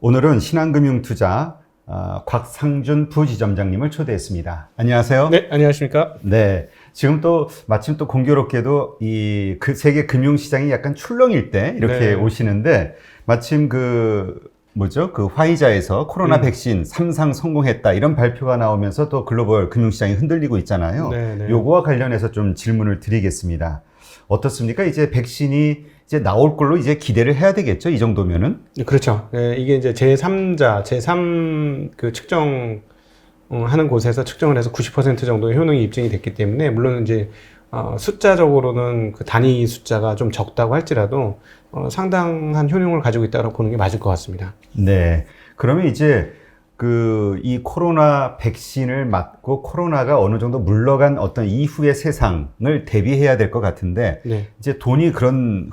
오늘은 신한금융투자 곽상준 부지점장님을 초대했습니다. 안녕하세요. 네, 안녕하십니까. 네, 지금 또 마침 또 공교롭게도 그 세계 금융시장이 약간 출렁일 때 이렇게 네. 오시는데 마침 그 화이자에서 코로나 백신 3상 성공했다 이런 발표가 나오면서 또 글로벌 금융시장이 흔들리고 있잖아요. 네. 요거와 관련해서 좀 질문을 드리겠습니다. 어떻습니까? 이제 백신이 이제 나올 걸로 이제 기대를 해야 되겠죠? 이 정도면은? 그렇죠. 네, 이게 이제 제3 그 측정 하는 곳에서 측정을 해서 90% 정도의 효능이 입증이 됐기 때문에, 물론 이제 숫자적으로는 그 단위 숫자가 좀 적다고 할지라도 상당한 효능을 가지고 있다고 보는 게 맞을 것 같습니다. 네. 그러면 이제 이 코로나 백신을 맞고 코로나가 어느 정도 물러간 어떤 이후의 세상을 대비해야 될 것 같은데, 네. 이제 돈이 그런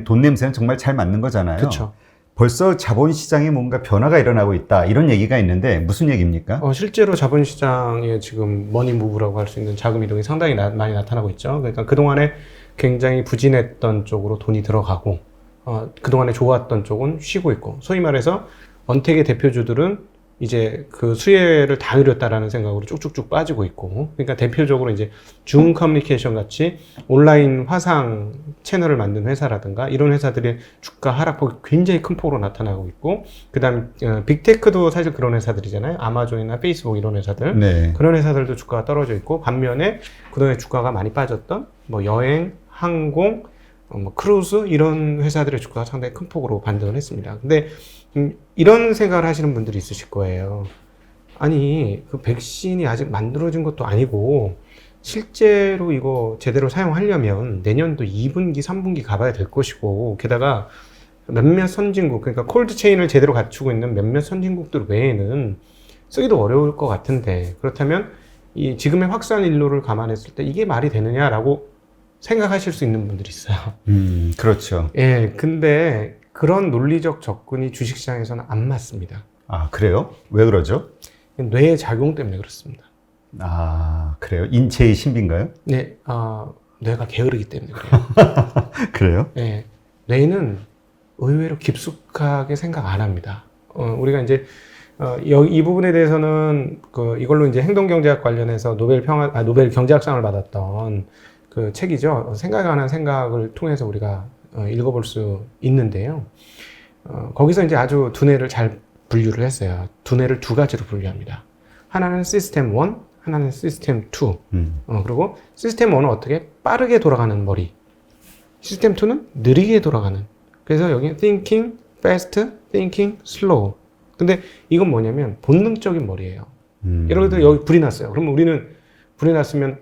돈 냄새는 정말 잘 맞는 거잖아요. 그렇죠. 벌써 자본시장에 뭔가 변화가 일어나고 있다 이런 얘기가 있는데 무슨 얘기입니까? 실제로 자본시장에 지금 머니무브라고 할 수 있는 자금 이동이 상당히 많이 나타나고 있죠. 그러니까 그동안에 굉장히 부진했던 쪽으로 돈이 들어가고, 그동안에 좋았던 쪽은 쉬고 있고, 소위 말해서 언택의 대표주들은 이제 그 수혜를 다 누렸다라는 생각으로 쭉쭉쭉 빠지고 있고, 그러니까 대표적으로 이제 중 커뮤니케이션 같이 온라인 화상 채널을 만든 회사라든가 이런 회사들의 주가 하락폭이 굉장히 큰 폭으로 나타나고 있고, 그다음에 빅테크도 사실 그런 회사들이잖아요. 아마존이나 페이스북 이런 회사들. 네. 그런 회사들도 주가가 떨어져 있고, 반면에 그동안에 주가가 많이 빠졌던 뭐 여행, 항공, 뭐 크루즈 이런 회사들의 주가가 상당히 큰 폭으로 반등을 했습니다. 근데 이런 생각을 하시는 분들이 있으실 거예요. 아니, 그 백신이 아직 만들어진 것도 아니고 실제로 이거 제대로 사용하려면 내년도 2분기, 3분기 가봐야 될 것이고, 게다가 몇몇 선진국, 그러니까 콜드체인을 제대로 갖추고 있는 몇몇 선진국들 외에는 쓰기도 어려울 것 같은데, 그렇다면 이 지금의 확산 일로를 감안했을 때 이게 말이 되느냐라고 생각하실 수 있는 분들이 있어요. 그렇죠. 예, 근데 그런 논리적 접근이 주식시장에서는 안 맞습니다. 아, 그래요? 왜 그러죠? 뇌의 작용 때문에 그렇습니다. 아, 그래요? 인체의 신비인가요? 네, 뇌가 게으르기 때문에 그래요. 그래요? 예, 뇌는 의외로 깊숙하게 생각 안 합니다. 우리가 이제 이 부분에 대해서는 이걸로 이제 행동경제학 관련해서 노벨 경제학상을 받았던 그 책이죠. 생각에 관한 생각을 통해서 우리가 읽어볼 수 있는데요. 거기서 이제 아주 두뇌를 잘 분류를 했어요. 두뇌를 두 가지로 분류합니다. 하나는 시스템 1, 하나는 시스템 2. 그리고 시스템 1은 어떻게 빠르게 돌아가는 머리, 시스템 2는 느리게 돌아가는. 그래서 여기 thinking fast, thinking slow. 근데 이건 뭐냐면 본능적인 머리예요. 예를 들어 여기 불이 났어요. 그러면 우리는 불이 났으면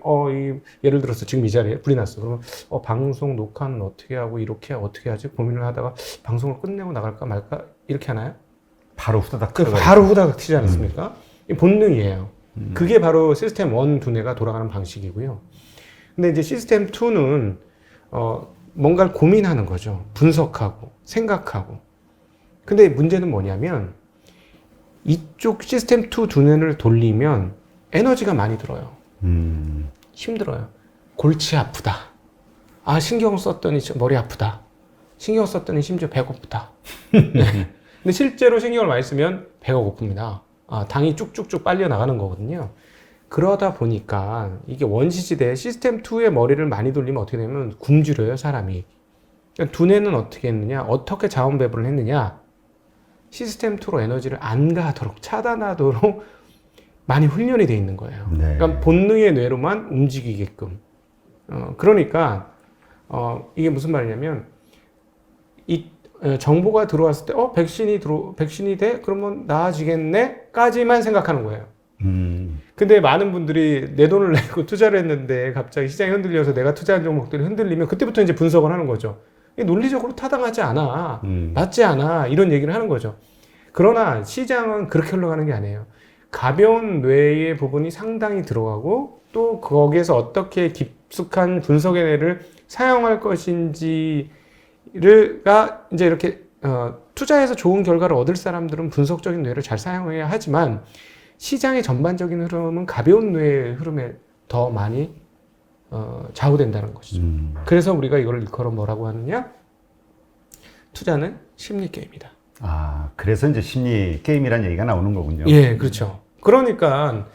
예를 들어서 지금 이 자리에 불이 났어. 그러면 방송 녹화는 어떻게 하고 이렇게 어떻게 하지 고민을 하다가 방송을 끝내고 나갈까 말까 이렇게 하나요? 바로 후다닥 바로 후다닥 튀지 않습니까? 이 본능이에요. 그게 바로 시스템 1 두뇌가 돌아가는 방식이고요. 근데 이제 시스템 2는 뭔가를 고민하는 거죠. 분석하고 생각하고. 근데 문제는 뭐냐면 이쪽 시스템 2 두뇌를 돌리면 에너지가 많이 들어요. 힘들어요. 골치 아프다. 신경 썼더니 머리 아프다. 신경 썼더니 심지어 배고프다. 네. 근데 실제로 신경을 많이 쓰면 배가 고픕니다. 당이 쭉쭉쭉 빨려 나가는 거거든요. 그러다 보니까 이게 원시시대에 시스템 2의 머리를 많이 돌리면 어떻게 되냐면 굶주려요, 사람이. 그러니까 두뇌는 어떻게 했느냐? 어떻게 자원 배분을 했느냐? 시스템 2로 에너지를 안 가도록, 차단하도록 많이 훈련이 돼 있는 거예요. 네. 그러니까 본능의 뇌로만 움직이게끔. 그러니까 이게 무슨 말이냐면 이 정보가 들어왔을 때 백신이 돼? 그러면 나아지겠네? 까지만 생각하는 거예요. 근데 많은 분들이 내 돈을 내고 투자를 했는데 갑자기 시장이 흔들려서 내가 투자한 종목들이 흔들리면 그때부터 이제 분석을 하는 거죠. 이게 논리적으로 타당하지 않아. 맞지 않아. 이런 얘기를 하는 거죠. 그러나 시장은 그렇게 흘러가는 게 아니에요. 가벼운 뇌의 부분이 상당히 들어가고 또 거기에서 어떻게 깊숙한 분석의 뇌를 사용할 것인지가 이제 이렇게 투자해서 좋은 결과를 얻을 사람들은 분석적인 뇌를 잘 사용해야 하지만 시장의 전반적인 흐름은 가벼운 뇌의 흐름에 더 많이 좌우된다는 것이죠. 그래서 우리가 이걸 일컬어 뭐라고 하느냐? 투자는 심리 게임이다. 그래서 이제 심리 게임이라는 얘기가 나오는 거군요. 예, 그렇죠. 그러니까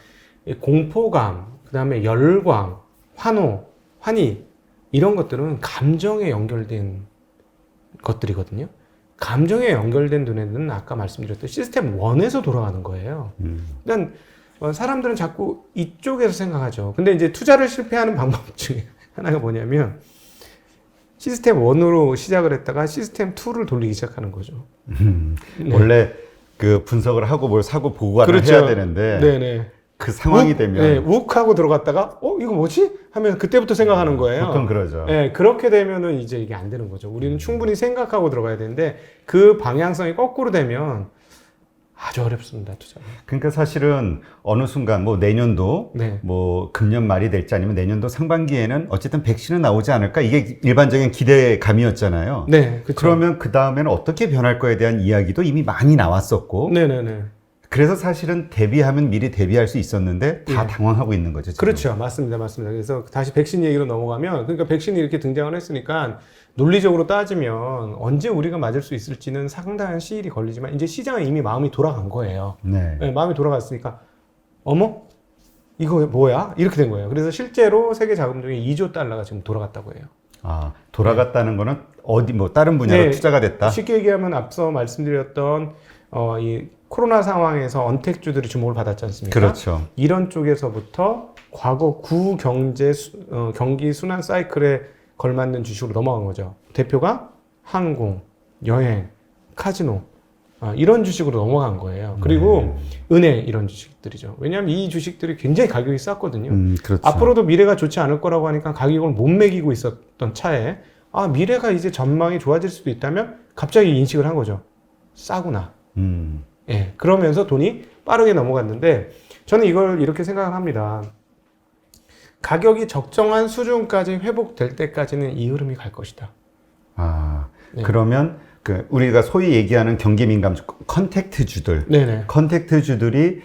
이 공포감, 그다음에 열광, 환호, 환희 이런 것들은 감정에 연결된 것들이거든요. 감정에 연결된 두뇌는 아까 말씀드렸던 시스템 1에서 돌아가는 거예요. 일단 사람들은 자꾸 이쪽에서 생각하죠. 근데 이제 투자를 실패하는 방법 중에 하나가 뭐냐면 시스템 1으로 시작을 했다가 시스템 2를 돌리기 시작하는 거죠. 네. 원래 그 분석을 하고 뭘 사고 보고를 그렇죠. 해야 되는데 네네. 그 상황이 되면 네, 욱 하고 들어갔다가 이거 뭐지? 하면 그때부터 생각하는 거예요. 보통 그러죠. 네, 그렇게 되면은 이제 이게 안 되는 거죠. 우리는 충분히 생각하고 들어가야 되는데 그 방향성이 거꾸로 되면 아주 어렵습니다, 투자. 그러니까 사실은 어느 순간 뭐 내년도 네. 뭐 금년 말이 될지 아니면 내년도 상반기에는 어쨌든 백신은 나오지 않을까 이게 일반적인 기대감이었잖아요. 네, 그렇죠. 그러면 그 다음에는 어떻게 변할 거에 대한 이야기도 이미 많이 나왔었고 네네네. 그래서 사실은 대비하면 미리 대비할 수 있었는데 다 예. 당황하고 있는 거죠. 지금. 그렇죠. 맞습니다. 맞습니다. 그래서 다시 백신 얘기로 넘어가면, 그러니까 백신이 이렇게 등장을 했으니까 논리적으로 따지면 언제 우리가 맞을 수 있을지는 상당한 시일이 걸리지만 이제 시장은 이미 마음이 돌아간 거예요. 네. 네, 마음이 돌아갔으니까 어머? 이거 뭐야? 이렇게 된 거예요. 그래서 실제로 세계 자금통이 2조 달러가 지금 돌아갔다고 해요. 돌아갔다는 거는 어디 뭐 다른 분야로 네. 투자가 됐다. 쉽게 얘기하면 앞서 말씀드렸던 이 코로나 상황에서 언택주들이 주목을 받았지 않습니까? 그렇죠. 이런 쪽에서부터 과거 구경제 경기 순환 사이클에 걸맞는 주식으로 넘어간 거죠. 대표가 항공, 여행, 카지노 이런 주식으로 넘어간 거예요. 그리고 은행 이런 주식들이죠. 왜냐하면 이 주식들이 굉장히 가격이 쌌거든요. 그렇죠. 앞으로도 미래가 좋지 않을 거라고 하니까 가격을 못 매기고 있었던 차에 미래가 이제 전망이 좋아질 수도 있다면 갑자기 인식을 한 거죠. 싸구나. 예, 그러면서 돈이 빠르게 넘어갔는데 저는 이걸 이렇게 생각을 합니다. 가격이 적정한 수준까지 회복될 때까지는 이 흐름이 갈 것이다. 네. 그러면 우리가 소위 얘기하는 경기 민감 컨택트주들, 네네. 컨택트주들이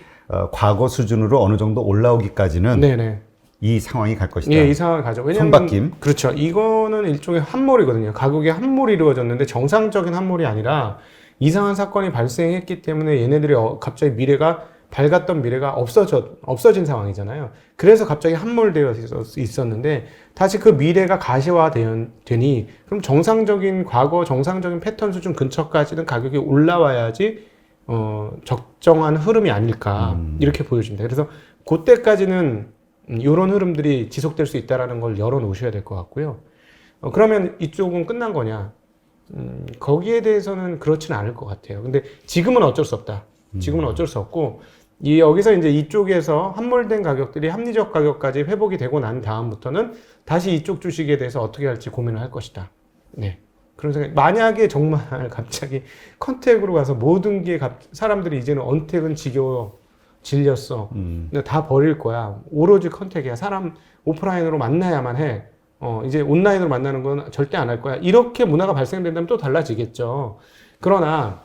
과거 수준으로 어느 정도 올라오기까지는 네네. 이 상황이 갈 것이다. 예, 이 상황을 가죠. 왜냐면 손바뀜. 그렇죠. 이거는 일종의 함몰이거든요. 가격이 함몰이 이루어졌는데 정상적인 함몰이 아니라 이상한 사건이 발생했기 때문에 얘네들이 갑자기 미래가 밝았던 미래가 없어진 상황이잖아요. 그래서 갑자기 함몰되어 있었는데 다시 그 미래가 가시화되니 그럼 과거 정상적인 패턴 수준 근처까지는 가격이 올라와야지 적정한 흐름이 아닐까 이렇게 보여집니다. 그래서 그때까지는 이런 흐름들이 지속될 수 있다는 걸 열어놓으셔야 될 것 같고요. 그러면 이쪽은 끝난 거냐? 거기에 대해서는 그렇지는 않을 것 같아요. 근데 지금은 어쩔 수 없다. 지금은 어쩔 수 없고, 여기서 이제 이쪽에서 함몰된 가격들이 합리적 가격까지 회복이 되고 난 다음부터는 다시 이쪽 주식에 대해서 어떻게 할지 고민을 할 것이다. 네. 그런 생각. 만약에 정말 갑자기 컨택으로 가서 모든 게 사람들이 이제는 언택은 지겨워, 질렸어. 근데 다 버릴 거야. 오로지 컨택이야. 사람 오프라인으로 만나야만 해. 이제 온라인으로 만나는 건 절대 안 할 거야. 이렇게 문화가 발생된다면 또 달라지겠죠. 그러나,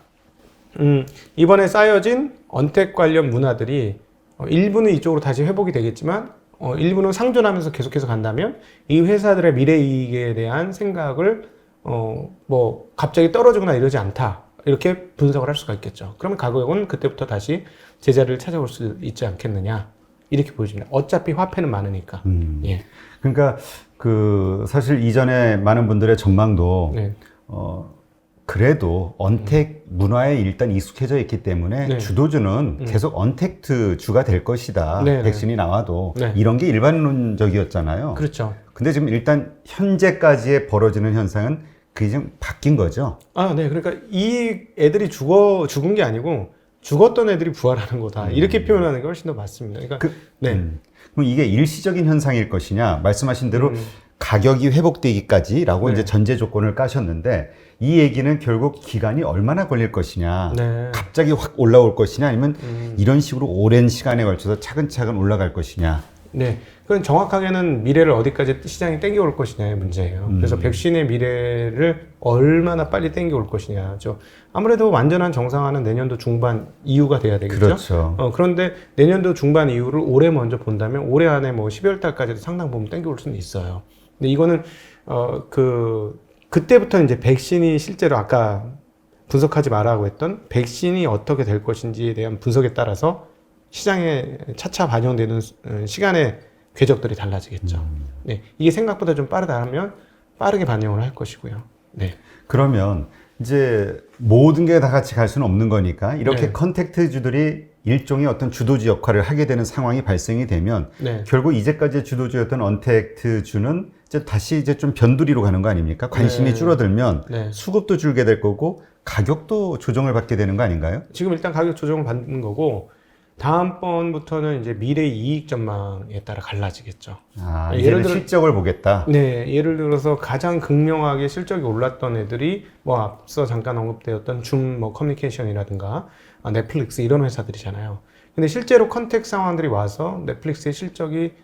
이번에 쌓여진 언택 관련 문화들이 일부는 이쪽으로 다시 회복이 되겠지만, 일부는 상존하면서 계속해서 간다면 이 회사들의 미래 이익에 대한 생각을, 갑자기 떨어지거나 이러지 않다. 이렇게 분석을 할 수가 있겠죠. 그러면 가격은 그때부터 다시 제자리를 찾아올 수 있지 않겠느냐. 이렇게 보여집니다. 어차피 화폐는 많으니까. 예. 그러니까 사실 이전에 많은 분들의 전망도 네. 그래도 언택 문화에 일단 익숙해져 있기 때문에 네. 주도주는 계속 언택트 주가 될 것이다. 네, 백신이 나와도 네. 이런 게 일반론적이었잖아요. 그렇죠. 근데 지금 일단 현재까지의 벌어지는 현상은 그게 좀 바뀐 거죠. 네. 그러니까 이 애들이 죽은 게 아니고 죽었던 애들이 부활하는 거다. 이렇게 표현하는 게 훨씬 더 맞습니다. 그러니까 그럼 이게 일시적인 현상일 것이냐? 말씀하신 대로 가격이 회복되기까지라고 네. 이제 전제 조건을 까셨는데 이 얘기는 결국 기간이 얼마나 걸릴 것이냐? 네. 갑자기 확 올라올 것이냐? 아니면 이런 식으로 오랜 시간에 걸쳐서 차근차근 올라갈 것이냐? 네. 그건 정확하게는 미래를 어디까지 시장이 땡겨올 것이냐의 문제예요. 그래서 백신의 미래를 얼마나 빨리 땡겨올 것이냐죠. 아무래도 완전한 정상화는 내년도 중반 이후가 돼야 되겠죠. 그렇죠. 그런데 내년도 중반 이후를 올해 먼저 본다면 올해 안에 12월 달까지도 상당 부분 땡겨올 수는 있어요. 근데 이거는 그때부터 이제 백신이 실제로 아까 분석하지 말라고 했던 백신이 어떻게 될 것인지에 대한 분석에 따라서 시장에 차차 반영되는 시간의 궤적들이 달라지겠죠. 네, 이게 생각보다 좀 빠르다 하면 빠르게 반영을 할 것이고요. 네. 그러면 이제 모든 게 다 같이 갈 수는 없는 거니까 이렇게 네. 컨택트주들이 일종의 어떤 주도주 역할을 하게 되는 상황이 발생이 되면 네. 결국 이제까지 주도주였던 언택트주는 이제 다시 이제 좀 변두리로 가는 거 아닙니까? 관심이 네. 줄어들면 네. 수급도 줄게 될 거고 가격도 조정을 받게 되는 거 아닌가요? 지금 일단 가격 조정을 받는 거고 다음번부터는 이제 미래 이익 전망에 따라 갈라지겠죠. 아, 예를 이제는 들어- 실적을 보겠다. 네, 예를 들어서 가장 극명하게 실적이 올랐던 애들이 뭐 앞서 잠깐 언급되었던 줌 커뮤니케이션이라든가 넷플릭스 이런 회사들이잖아요. 근데 실제로 컨택 상황들이 와서 넷플릭스의 실적이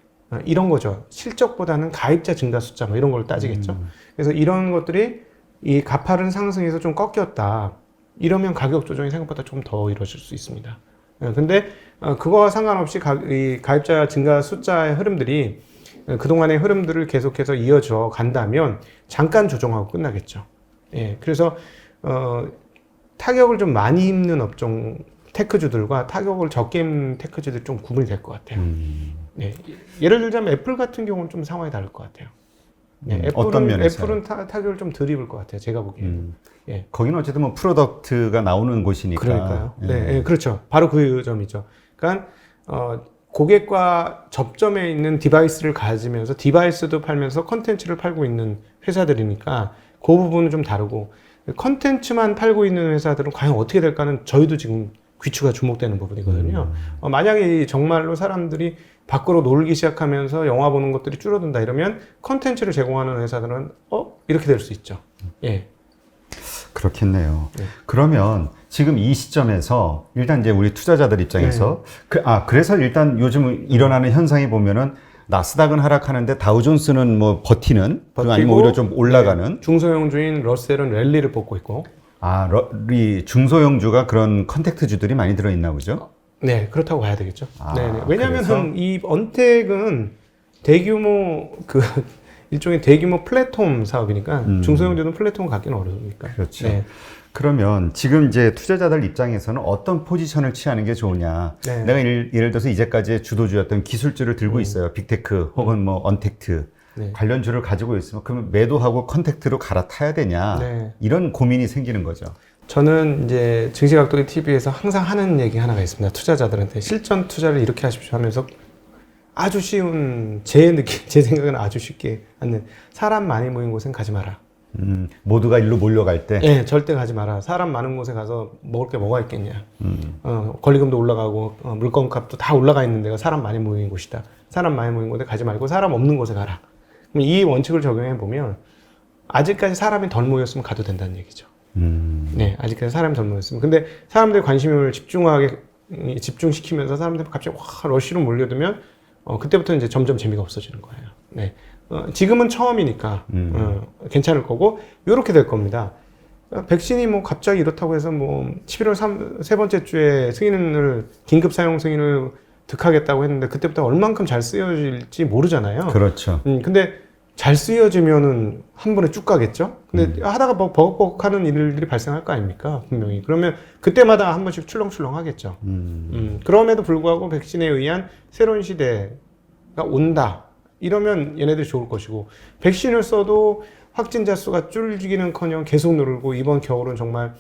이런 거죠. 실적보다는 가입자 증가 숫자 뭐 이런 걸 따지겠죠. 그래서 이런 것들이 이 가파른 상승에서 좀 꺾였다. 이러면 가격 조정이 생각보다 좀 더 이루어질 수 있습니다. 근데 그거와 상관없이 이 가입자 증가 숫자의 흐름들이 그동안의 흐름들을 계속해서 이어져 간다면 잠깐 조정하고 끝나겠죠. 예, 그래서 타격을 좀 많이 입는 업종 테크주들과 타격을 적게 입는 테크주들이 좀 구분이 될 것 같아요. 네, 예를 들자면 애플 같은 경우는 좀 상황이 다를 것 같아요. 네, 어떤 면에서요? 애플은 타격을 좀 덜 입을 것 같아요. 제가 보기에는. 예. 거기는 어쨌든 뭐 프로덕트가 나오는 곳이니까. 그러니까요. 예. 네, 예, 그렇죠. 바로 그 점이죠. 그러니까 고객과 접점에 있는 디바이스를 가지면서 디바이스도 팔면서 컨텐츠를 팔고 있는 회사들이니까 그 부분은 좀 다르고 컨텐츠만 팔고 있는 회사들은 과연 어떻게 될까는 저희도 지금 귀추가 주목되는 부분이거든요. 만약에 정말로 사람들이 밖으로 놀기 시작하면서 영화 보는 것들이 줄어든다 이러면 컨텐츠를 제공하는 회사들은 이렇게 될 수 있죠. 예. 그렇겠네요. 네. 그러면 지금 이 시점에서 일단 이제 우리 투자자들 입장에서 그래서 일단 요즘 일어나는 현상이 보면은 나스닥은 하락하는데 다우존스는 뭐 버티는 아니면 오히려 좀 올라가는 중소형주인 러셀은 랠리를 뽑고 있고 이 중소형주가 그런 컨택트주들이 많이 들어있나 보죠? 네, 그렇다고 봐야 되겠죠. 아, 네, 왜냐하면 그래서? 이 언택은 대규모 일종의 대규모 플랫폼 사업이니까 중소형주는 플랫폼을 갖기는 어려우니까. 그렇죠. 네. 그러면 지금 이제 투자자들 입장에서는 어떤 포지션을 취하는 게 좋으냐? 네. 내가 예를 들어서 이제까지 주도주였던 기술주를 들고 있어요. 빅테크 혹은 뭐 언택트 네. 관련주를 가지고 있으면 그러면 매도하고 컨택트로 갈아타야 되냐? 네. 이런 고민이 생기는 거죠. 저는 이제 증시각도기 TV에서 항상 하는 얘기 하나가 있습니다. 투자자들한테 실전 투자를 이렇게 하십시오 하면서 아주 쉬운 제 생각은 아주 쉽게 하는 사람 많이 모인 곳엔 가지 마라. 모두가 일로 몰려갈 때. 네, 절대 가지 마라. 사람 많은 곳에 가서 먹을 게 뭐가 있겠냐. 권리금도 올라가고 물건값도 다 올라가 있는 데가 사람 많이 모인 곳이다. 사람 많이 모인 곳에 가지 말고 사람 없는 곳에 가라. 그럼 이 원칙을 적용해 보면 아직까지 사람이 덜 모였으면 가도 된다는 얘기죠. 네, 아직까지 사람이 덜 모였으면. 근데 사람들의 관심을 집중시키면서 사람들이 갑자기 확 러쉬로 몰려들면 그때부터 이제 점점 재미가 없어지는 거예요. 네. 지금은 처음이니까 괜찮을 거고 이렇게 될 겁니다. 백신이 뭐 갑자기 이렇다고 해서 뭐 11월 세 번째 주에 승인을 긴급 사용 승인을 득하겠다고 했는데 그때부터 얼만큼 잘 쓰여질지 모르잖아요. 그렇죠. 근데 잘 쓰여지면은 한 번에 쭉 가겠죠. 근데 하다가 뭐 버벅버벅하는 일들이 발생할 거 아닙니까? 분명히. 그러면 그때마다 한 번씩 출렁출렁 하겠죠. 그럼에도 불구하고 백신에 의한 새로운 시대가 온다. 이러면 얘네들이 좋을 것이고 백신을 써도 확진자 수가 줄기는커녕 계속 누르고 이번 겨울은 정말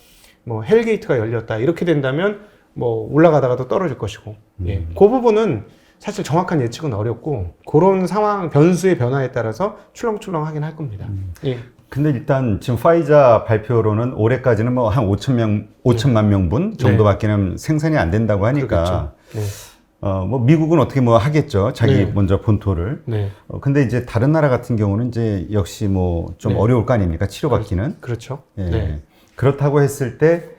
뭐 헬게이트가 열렸다. 이렇게 된다면 뭐 올라가다가도 떨어질 것이고. 예. 그 부분은 사실 정확한 예측은 어렵고 그런 상황 변수의 변화에 따라서 출렁출렁하긴 할 겁니다. 예. 근데 일단 지금 파이자 발표로는 올해까지는 뭐 한 5천만 명분 정도밖에는 생산이 안 된다고 하니까 네. 뭐 미국은 어떻게 뭐 하겠죠. 자기 네. 먼저 본토를. 네. 근데 이제 다른 나라 같은 경우는 이제 역시 뭐 좀 네. 어려울 거 아닙니까? 치료받기는. 그렇죠. 예. 네. 그렇다고 했을 때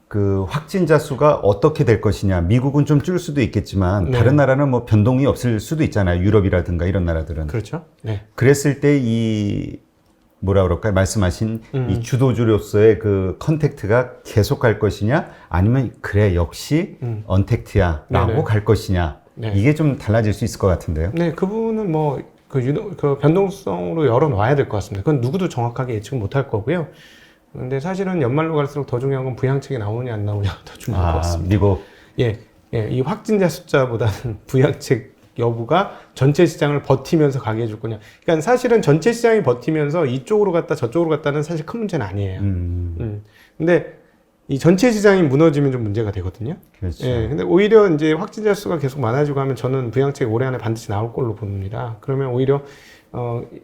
그 확진자 수가 어떻게 될 것이냐. 미국은 좀 줄 수도 있겠지만 네. 다른 나라는 뭐 변동이 없을 수도 있잖아요. 유럽이라든가 이런 나라들은. 그렇죠. 네. 그랬을 때 이 뭐라 그럴까요? 말씀하신 이 주도주로서의 그 컨택트가 계속 갈 것이냐 아니면 그래 역시 언택트야 라고 네네. 갈 것이냐 네. 이게 좀 달라질 수 있을 것 같은데요. 네, 그 부분은 뭐 그 변동성으로 열어놔야 될 것 같습니다. 그건 누구도 정확하게 예측 못할 거고요. 근데 사실은 연말로 갈수록 더 중요한 건 부양책이 나오냐 안 나오냐 더 중요한 것 같습니다. 미국. 예, 이 확진자 숫자보다는 부양책 여부가 전체 시장을 버티면서 가게 해줄 거냐. 그러니까 사실은 전체 시장이 버티면서 이쪽으로 갔다 저쪽으로 갔다는 사실 큰 문제는 아니에요. 근데 이 전체 시장이 무너지면 좀 문제가 되거든요. 그렇죠. 예, 근데 오히려 이제 확진자 수가 계속 많아지고 하면 저는 부양책이 올해 안에 반드시 나올 걸로 봅니다. 그러면 오히려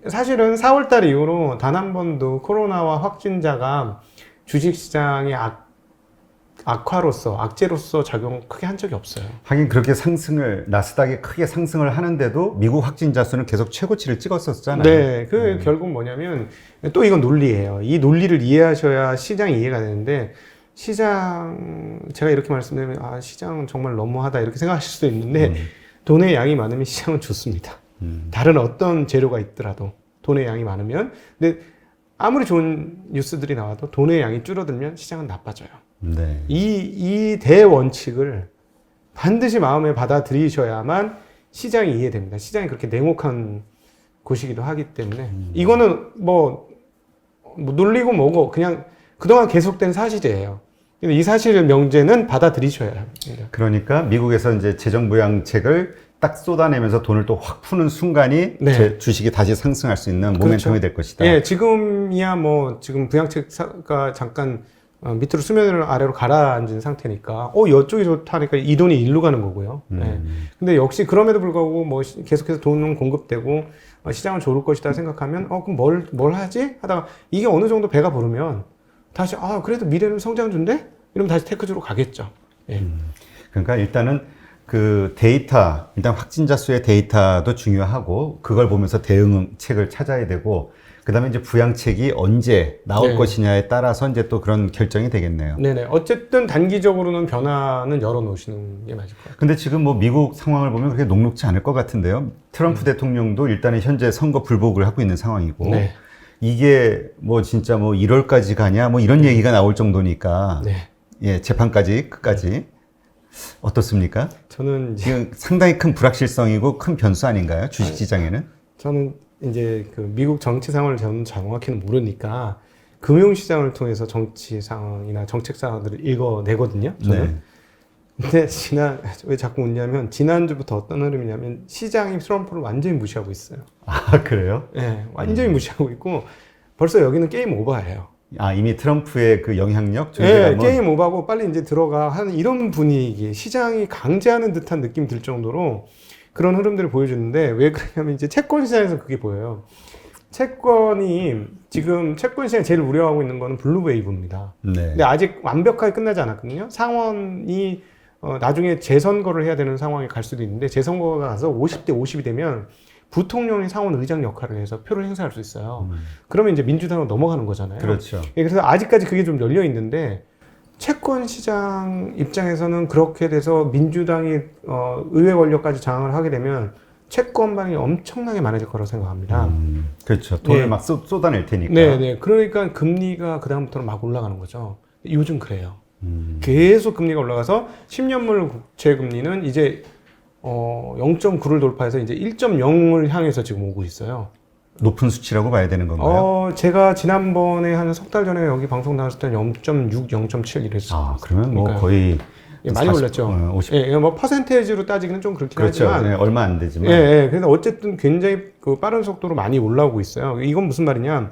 사실은 4월달 이후로 단 한 번도 코로나와 확진자가 주식시장의 악재로서 작용 크게 한 적이 없어요. 하긴 그렇게 나스닥이 크게 상승을 하는데도 미국 확진자 수는 계속 최고치를 찍었었잖아요. 네, 결국 뭐냐면 또 이건 논리예요. 이 논리를 이해하셔야 시장이 이해가 되는데 제가 이렇게 말씀드리면 시장은 정말 너무하다 이렇게 생각하실 수도 있는데 돈의 양이 많으면 시장은 좋습니다. 다른 어떤 재료가 있더라도 돈의 양이 많으면 근데 아무리 좋은 뉴스들이 나와도 돈의 양이 줄어들면 시장은 나빠져요. 네. 이 대원칙을 반드시 마음에 받아들이셔야만 시장이 이해됩니다. 시장이 그렇게 냉혹한 곳이기도 하기 때문에 이거는 뭐 놀리고 뭐고 그냥 그동안 계속된 사실이에요. 근데 이 사실을 명제는 받아들이셔야 합니다. 그러니까 미국에서 이제 재정부양책을 딱 쏟아내면서 돈을 또 확 푸는 순간이 네. 주식이 다시 상승할 수 있는 모멘텀이 될 것이다. 예, 지금이야 지금 부양책가 잠깐 밑으로 수면 아래로 가라앉은 상태니까 이쪽이 좋다니까 이 돈이 일로 가는 거고요. 네. 근데 역시 그럼에도 불구하고 계속해서 돈은 공급되고 시장은 좋을 것이다 생각하면 그럼 뭘 하지? 하다가 이게 어느 정도 배가 부르면 다시 그래도 미래는 성장주인데? 이러면 다시 테크주로 가겠죠. 예. 그러니까 일단은 일단 확진자 수의 데이터도 중요하고 그걸 보면서 대응책을 찾아야 되고 그다음에 이제 부양책이 언제 나올 것이냐에 따라서 이제 또 그런 결정이 되겠네요. 네네. 어쨌든 단기적으로는 변화는 열어놓으시는 게 맞을 것 같아요. 근데 지금 미국 상황을 보면 그렇게 녹록지 않을 것 같은데요. 트럼프 대통령도 일단은 현재 선거 불복을 하고 있는 상황이고 네. 이게 진짜 1월까지 가냐 이런 얘기가 나올 정도니까 예, 재판까지 끝까지 어떻습니까? 저는 지금 상당히 큰 불확실성이고 큰 변수 아닌가요? 주식시장에는? 저는 이제 미국 정치 상황을 저는 정확히는 모르니까 금융시장을 통해서 정치 상황이나 정책 상황들을 읽어내거든요. 저는. 근데 왜 자꾸 웃냐면 지난주부터 어떤 흐름이냐면 시장이 트럼프를 완전히 무시하고 있어요. 그래요? 네, 완전히 무시하고 있고 벌써 여기는 게임 오버예요. 이미 트럼프의 그 영향력? 네, 게임 오버하고 빨리 이제 들어가 하는 이런 분위기, 시장이 강제하는 듯한 느낌이 들 정도로 그런 흐름들을 보여주는데 왜 그러냐면 이제 채권 시장에서 그게 보여요. 지금 채권 시장이 제일 우려하고 있는 거는 블루웨이브입니다. 네. 근데 아직 완벽하게 끝나지 않았거든요. 상원이 나중에 재선거를 해야 되는 상황에 갈 수도 있는데 재선거가 가서 50대 50이 되면 부통령이 상원 의장 역할을 해서 표를 행사할 수 있어요. 그러면 이제 민주당으로 넘어가는 거잖아요. 그렇죠. 그래서 아직까지 그게 좀 열려 있는데 채권 시장 입장에서는 그렇게 돼서 민주당이 의회 권력까지 장악을 하게 되면 채권방이 엄청나게 많아질 거라고 생각합니다. 그렇죠. 돈을 막 쏟아낼 테니까. 네. 그러니까 금리가 그 다음부터는 막 올라가는 거죠. 요즘 그래요. 계속 금리가 올라가서 10년물 국채 금리는 이제 0.9를 돌파해서 이제 1.0을 향해서 지금 오고 있어요. 높은 수치라고 봐야 되는 건가요? 제가 지난번에 한 석 달 전에 여기 방송 나왔을 때 0.6, 0.7 이랬어요. 그러면 거의 많이 40, 올랐죠. 50. 퍼센테이지로 따지기는 좀 그렇긴 그렇죠. 하지만 얼마 안 되지만. 그래서 어쨌든 굉장히 빠른 속도로 많이 올라오고 있어요. 이건 무슨 말이냐?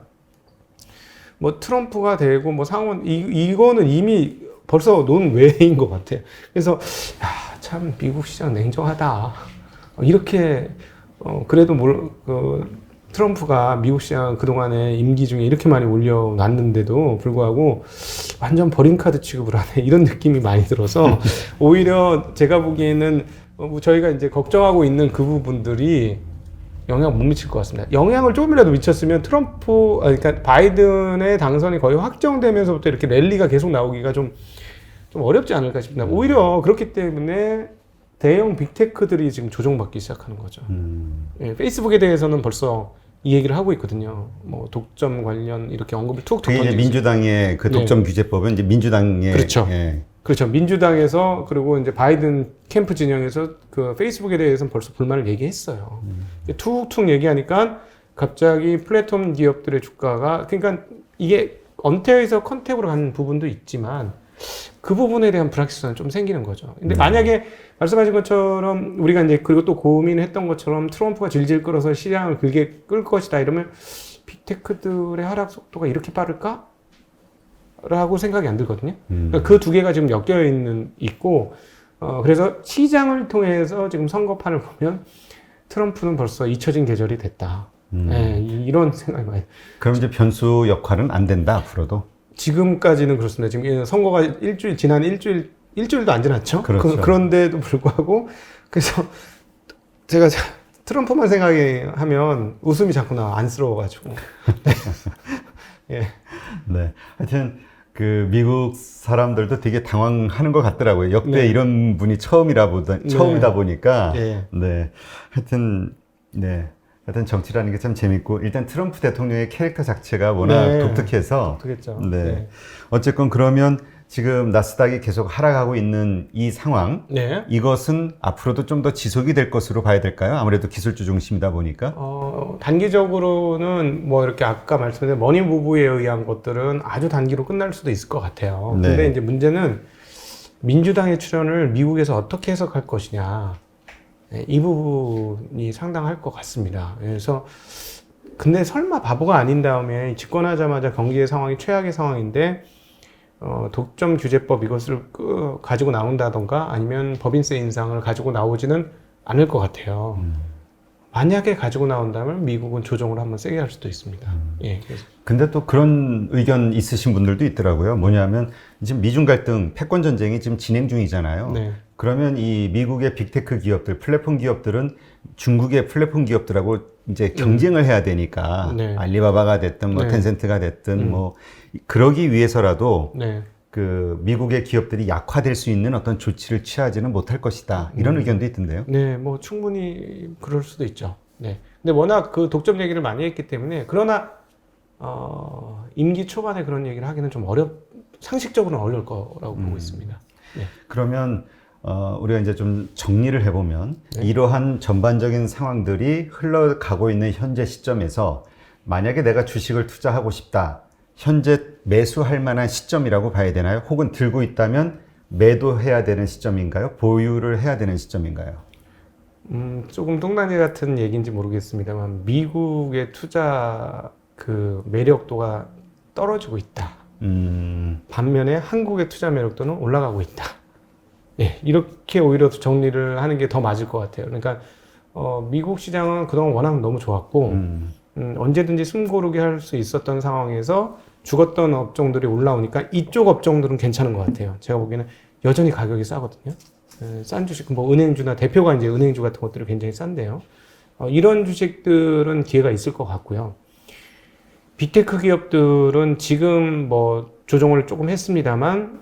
트럼프가 되고 상원 이거는 이미 벌써 논외인 것 같아요. 그래서 참 미국 시장 냉정하다. 이렇게 그래도 트럼프가 미국 시장 그동안에 임기 중에 이렇게 많이 올려놨는데도 불구하고 완전 버림카드 취급을 하네. 이런 느낌이 많이 들어서 오히려 제가 보기에는 저희가 이제 걱정하고 있는 그 부분들이 영향을 못 미칠 것 같습니다. 영향을 조금이라도 미쳤으면 그러니까 바이든의 당선이 거의 확정되면서부터 이렇게 랠리가 계속 나오기가 좀 어렵지 않을까 싶습니다. 오히려 그렇기 때문에 대형 빅테크들이 지금 조정받기 시작하는 거죠. 페이스북에 대해서는 벌써 이 얘기를 하고 있거든요. 독점 관련 이렇게 언급을 툭툭 그게 이제 민주당의 그 독점 규제법은 이제 민주당의 그렇죠. 그렇죠. 민주당에서 그리고 이제 바이든 캠프 진영에서 그 페이스북에 대해서는 벌써 불만을 얘기했어요. 툭툭 얘기하니까 갑자기 플랫폼 기업들의 주가가 그러니까 이게 언태에서 컨택으로 가는 부분도 있지만 그 부분에 대한 불확실성은 좀 생기는 거죠. 근데 만약에 말씀하신 것처럼 우리가 이제 그리고 또 고민했던 것처럼 트럼프가 질질 끌어서 시장을 길게 끌 것이다 이러면 빅테크들의 하락 속도가 이렇게 빠를까? 라고 생각이 안 들거든요. 그러니까 그 두 개가 지금 엮여 있고 그래서 시장을 통해서 지금 선거판을 보면 트럼프는 벌써 잊혀진 계절이 됐다. 네, 이런 생각이 많이. 그럼 이제 변수 역할은 안 된다 앞으로도. 지금까지는 그렇습니다. 지금 선거가 지난 일주일도 안 지났죠. 그렇죠. 그런데도 불구하고 그래서 제가 트럼프만 생각하면 웃음이 자꾸 나와 안쓰러워가지고. 예. 네. 하여튼 그 미국 사람들도 되게 당황하는 것 같더라고요. 역대 네. 이런 분이 처음이다 보니까. 예. 네. 하여튼 정치라는 게 참 재밌고, 일단 트럼프 대통령의 캐릭터 자체가 워낙 네. 독특해서. 독특했죠. 네. 네. 어쨌건 그러면 지금 나스닥이 계속 하락하고 있는 이 상황, 네. 이것은 앞으로도 좀 더 지속이 될 것으로 봐야 될까요? 아무래도 기술주 중심이다 보니까. 단기적으로는 뭐 이렇게 아까 말씀드린 머니무브에 의한 것들은 아주 단기로 끝날 수도 있을 것 같아요. 네. 근데 이제 문제는 민주당의 출현을 미국에서 어떻게 해석할 것이냐. 네, 이 부분이 상당할 것 같습니다. 그래서 근데 설마 바보가 아닌 다음에 집권하자마자 경기의 상황이 최악의 상황인데 독점 규제법 이것을 가지고 나온다던가 아니면 법인세 인상을 가지고 나오지는 않을 것 같아요. 만약에 가지고 나온다면 미국은 조정을 한번 세게 할 수도 있습니다. 예. 그래서. 근데 또 그런 의견 있으신 분들도 있더라고요. 뭐냐면 지금 미중 갈등, 패권 전쟁이 지금 진행 중이잖아요. 네. 그러면 이 미국의 빅테크 기업들, 플랫폼 기업들은 중국의 플랫폼 기업들하고 이제 경쟁을 해야 되니까 네. 알리바바가 됐든 뭐 네. 텐센트가 됐든 뭐 그러기 위해서라도 네. 그 미국의 기업들이 약화될 수 있는 어떤 조치를 취하지는 못할 것이다. 이런 의견도 있던데요. 네, 뭐 충분히 그럴 수도 있죠. 네. 근데 워낙 그 독점 얘기를 많이 했기 때문에 그러나 임기 초반에 그런 얘기를 하기는 좀 상식적으로는 어려울 거라고 보고 있습니다. 네. 그러면 우리가 이제 좀 정리를 해보면 네. 이러한 전반적인 상황들이 흘러가고 있는 현재 시점에서 만약에 내가 주식을 투자하고 싶다. 현재 매수할 만한 시점이라고 봐야 되나요? 혹은 들고 있다면 매도해야 되는 시점인가요? 보유를 해야 되는 시점인가요? 조금 똥난이 같은 얘기인지 모르겠습니다만 미국의 투자 그 매력도가 떨어지고 있다. 반면에 한국의 투자 매력도는 올라가고 있다. 예, 이렇게 오히려 정리를 하는 게 더 맞을 것 같아요. 그러니까 미국 시장은 그동안 워낙 너무 좋았고 언제든지 숨고르게 할 수 있었던 상황에서 죽었던 업종들이 올라오니까 이쪽 업종들은 괜찮은 것 같아요. 제가 보기에는 여전히 가격이 싸거든요. 싼 주식, 뭐 은행주나 대표가 이제 은행주 같은 것들이 굉장히 싼데요. 이런 주식들은 기회가 있을 것 같고요. 빅테크 기업들은 지금 뭐 조정을 조금 했습니다만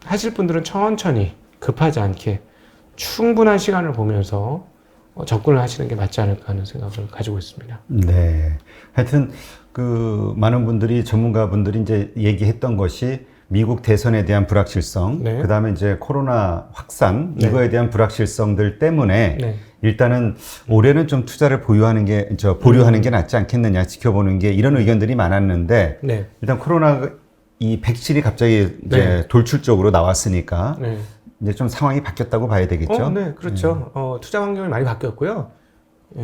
하실 분들은 천천히 급하지 않게 충분한 시간을 보면서 접근을 하시는 게 맞지 않을까 하는 생각을 가지고 있습니다. 네. 하여튼 그 많은 분들이 전문가분들이 이제 얘기했던 것이 미국 대선에 대한 불확실성, 네. 그다음에 이제 코로나 확산 네. 이거에 대한 불확실성들 때문에 네. 일단은 올해는 좀 투자를 보유하는 게 보류하는 게 낫지 않겠느냐 지켜보는 게 이런 의견들이 많았는데 네. 일단 코로나 이 백신이 갑자기 이제 네. 돌출적으로 나왔으니까 네. 이제 좀 상황이 바뀌었다고 봐야 되겠죠. 네, 그렇죠. 투자 환경이 많이 바뀌었고요.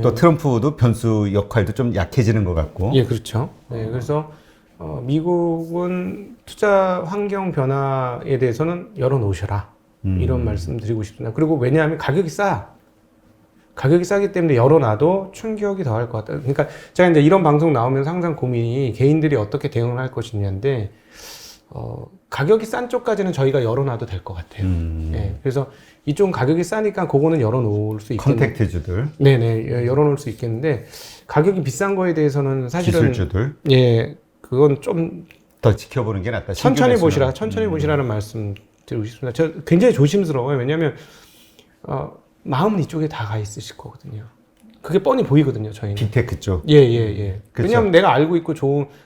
또 트럼프도 변수 역할도 좀 약해지는 것 같고. 예, 그렇죠. 네, 그래서 미국은 투자 환경 변화에 대해서는 열어놓으셔라. 이런 말씀 드리고 싶습니다. 그리고 왜냐하면 가격이 싸. 가격이 싸기 때문에 열어놔도 충격이 더 할 것 같다. 그러니까 제가 이제 이런 방송 나오면서 항상 고민이 개인들이 어떻게 대응을 할 것이냐인데, 가격이 싼 쪽까지는 저희가 열어놔도 될 것 같아요. 예, 그래서 이쪽은 가격이 싸니까 그거는 열어놓을 수 있겠는데. 컨택트주들. 네네, 열어놓을 수 있겠는데, 가격이 비싼 거에 대해서는 사실은. 기술주들. 예, 그건 좀 더 지켜보는 게 낫다. 천천히 신규 천천히 보시라는 말씀 드리고 싶습니다. 저 굉장히 조심스러워요. 왜냐하면 마음은 이쪽에 다 가 있으실 거거든요. 그게 뻔히 보이거든요, 저희는. 빅테크 쪽. 예. 그쵸. 왜냐하면 내가 알고 있고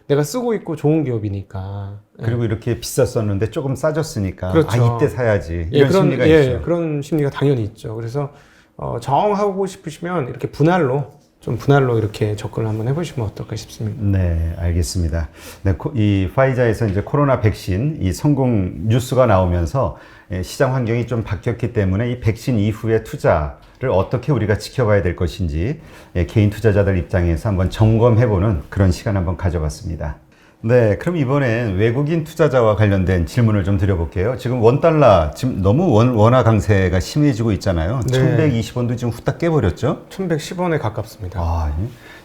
내가 쓰고 있고 좋은 기업이니까. 그리고 이렇게 비쌌었는데 조금 싸졌으니까 그렇죠. 아 이때 사야지 예, 이런 심리가 있죠. 그런 심리가 당연히 있죠. 그래서 정하고 싶으시면 이렇게 분할로 좀 분할로 이렇게 접근을 한번 해보시면 어떨까 싶습니다. 네, 알겠습니다. 네, 이 파이자에서 이제 코로나 백신 이 성공 뉴스가 나오면서 시장 환경이 좀 바뀌었기 때문에 이 백신 이후의 투자를 어떻게 우리가 지켜봐야 될 것인지 개인 투자자들 입장에서 한번 점검해보는 그런 시간 한번 가져봤습니다. 네, 그럼 이번엔 외국인 투자자와 관련된 질문을 좀 드려볼게요. 지금 원달러 지금 너무 원화 강세가 심해지고 있잖아요. 네. 1120원도 지금 후딱 깨버렸죠? 1110원에 가깝습니다. 아,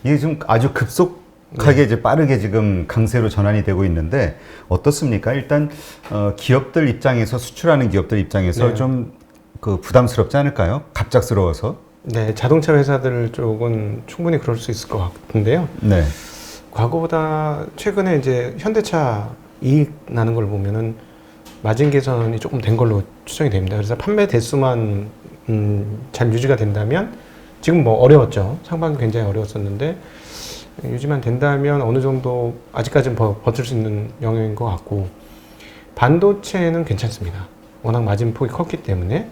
이게 지금 아주 급속하게 이제 빠르게 지금 강세로 전환이 되고 있는데 어떻습니까? 일단 기업들 입장에서 수출하는 기업들 입장에서 네. 좀 그 부담스럽지 않을까요? 갑작스러워서. 네, 자동차 회사들 쪽은 충분히 그럴 수 있을 것 같은데요. 네. 과거보다 최근에 이제 현대차 이익 나는 걸 보면은 마진 개선이 조금 된 걸로 추정이 됩니다. 그래서 판매 대수만 잘 유지가 된다면 지금 뭐 어려웠죠. 상반기 굉장히 어려웠었는데 유지만 된다면 어느 정도 아직까지는 버틸 수 있는 영역인 것 같고 반도체는 괜찮습니다. 워낙 마진폭이 컸기 때문에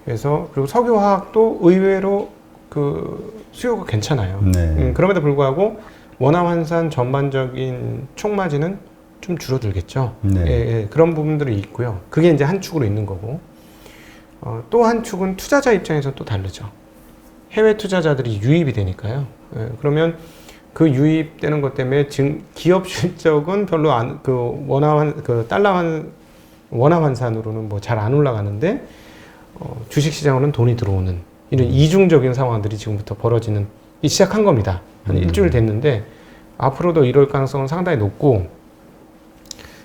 그래서 그리고 석유화학도 의외로 그 수요가 괜찮아요. 네. 그럼에도 불구하고 원화 환산 전반적인 총 마진은 좀 줄어들겠죠. 네. 예, 그런 부분들이 있고요. 그게 이제 한 축으로 있는 거고 또 한 축은 투자자 입장에서 또 다르죠. 해외 투자자들이 유입이 되니까요. 예, 그러면 그 유입되는 것 때문에 지금 기업 실적은 별로 그 원화 환산으로는 뭐 잘 안 올라가는데 주식 시장으로는 돈이 들어오는 이런 이중적인 상황들이 지금부터 시작한 겁니다. 한 일주일 됐는데 앞으로도 이럴 가능성은 상당히 높고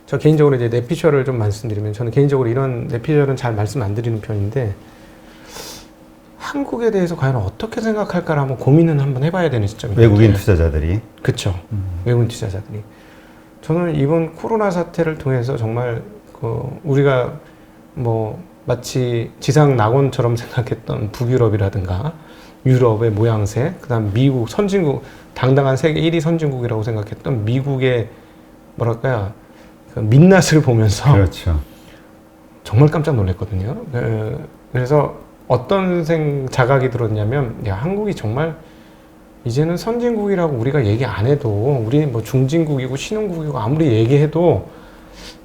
저 개인적으로 이제 내피셜을 좀 말씀드리면 저는 개인적으로 이런 내피셜은 잘 말씀 안 드리는 편인데 한국에 대해서 과연 어떻게 생각할까를 한번 고민은 한번 해봐야 되는 시점입니다. 외국인 투자자들이. 그렇죠. 외국인 투자자들이. 저는 이번 코로나 사태를 통해서 정말 우리가 뭐 마치 지상 낙원처럼 생각했던 북유럽이라든가 유럽의 모양새, 그다음 미국 선진국, 당당한 세계 1위 선진국이라고 생각했던 미국의 뭐랄까요, 그 민낯을 보면서 그렇죠. 정말 깜짝 놀랐거든요. 그래서 어떤 자각이 들었냐면, 야, 한국이 정말 이제는 선진국이라고 우리가 얘기 안 해도, 우리 뭐 중진국이고 신흥국이고 아무리 얘기해도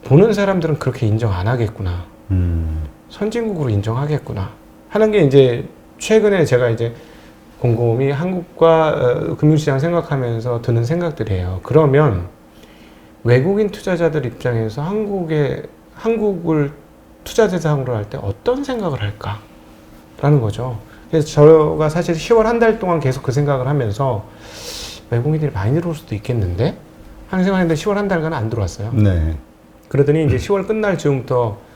보는 사람들은 그렇게 인정 안 하겠구나. 선진국으로 인정하겠구나. 하는 게 이제 최근에 제가 이제 곰곰이 한국과 금융시장 생각하면서 드는 생각들이에요. 그러면 외국인 투자자들 입장에서 한국을 투자 대상으로 할 때 어떤 생각을 할까라는 거죠. 그래서 제가 사실 10월 한 달 동안 계속 그 생각을 하면서 외국인들이 많이 들어올 수도 있겠는데 하는 생각했는데 10월 한 달간 안 들어왔어요. 네. 그러더니 이제 10월 끝날 즈음부터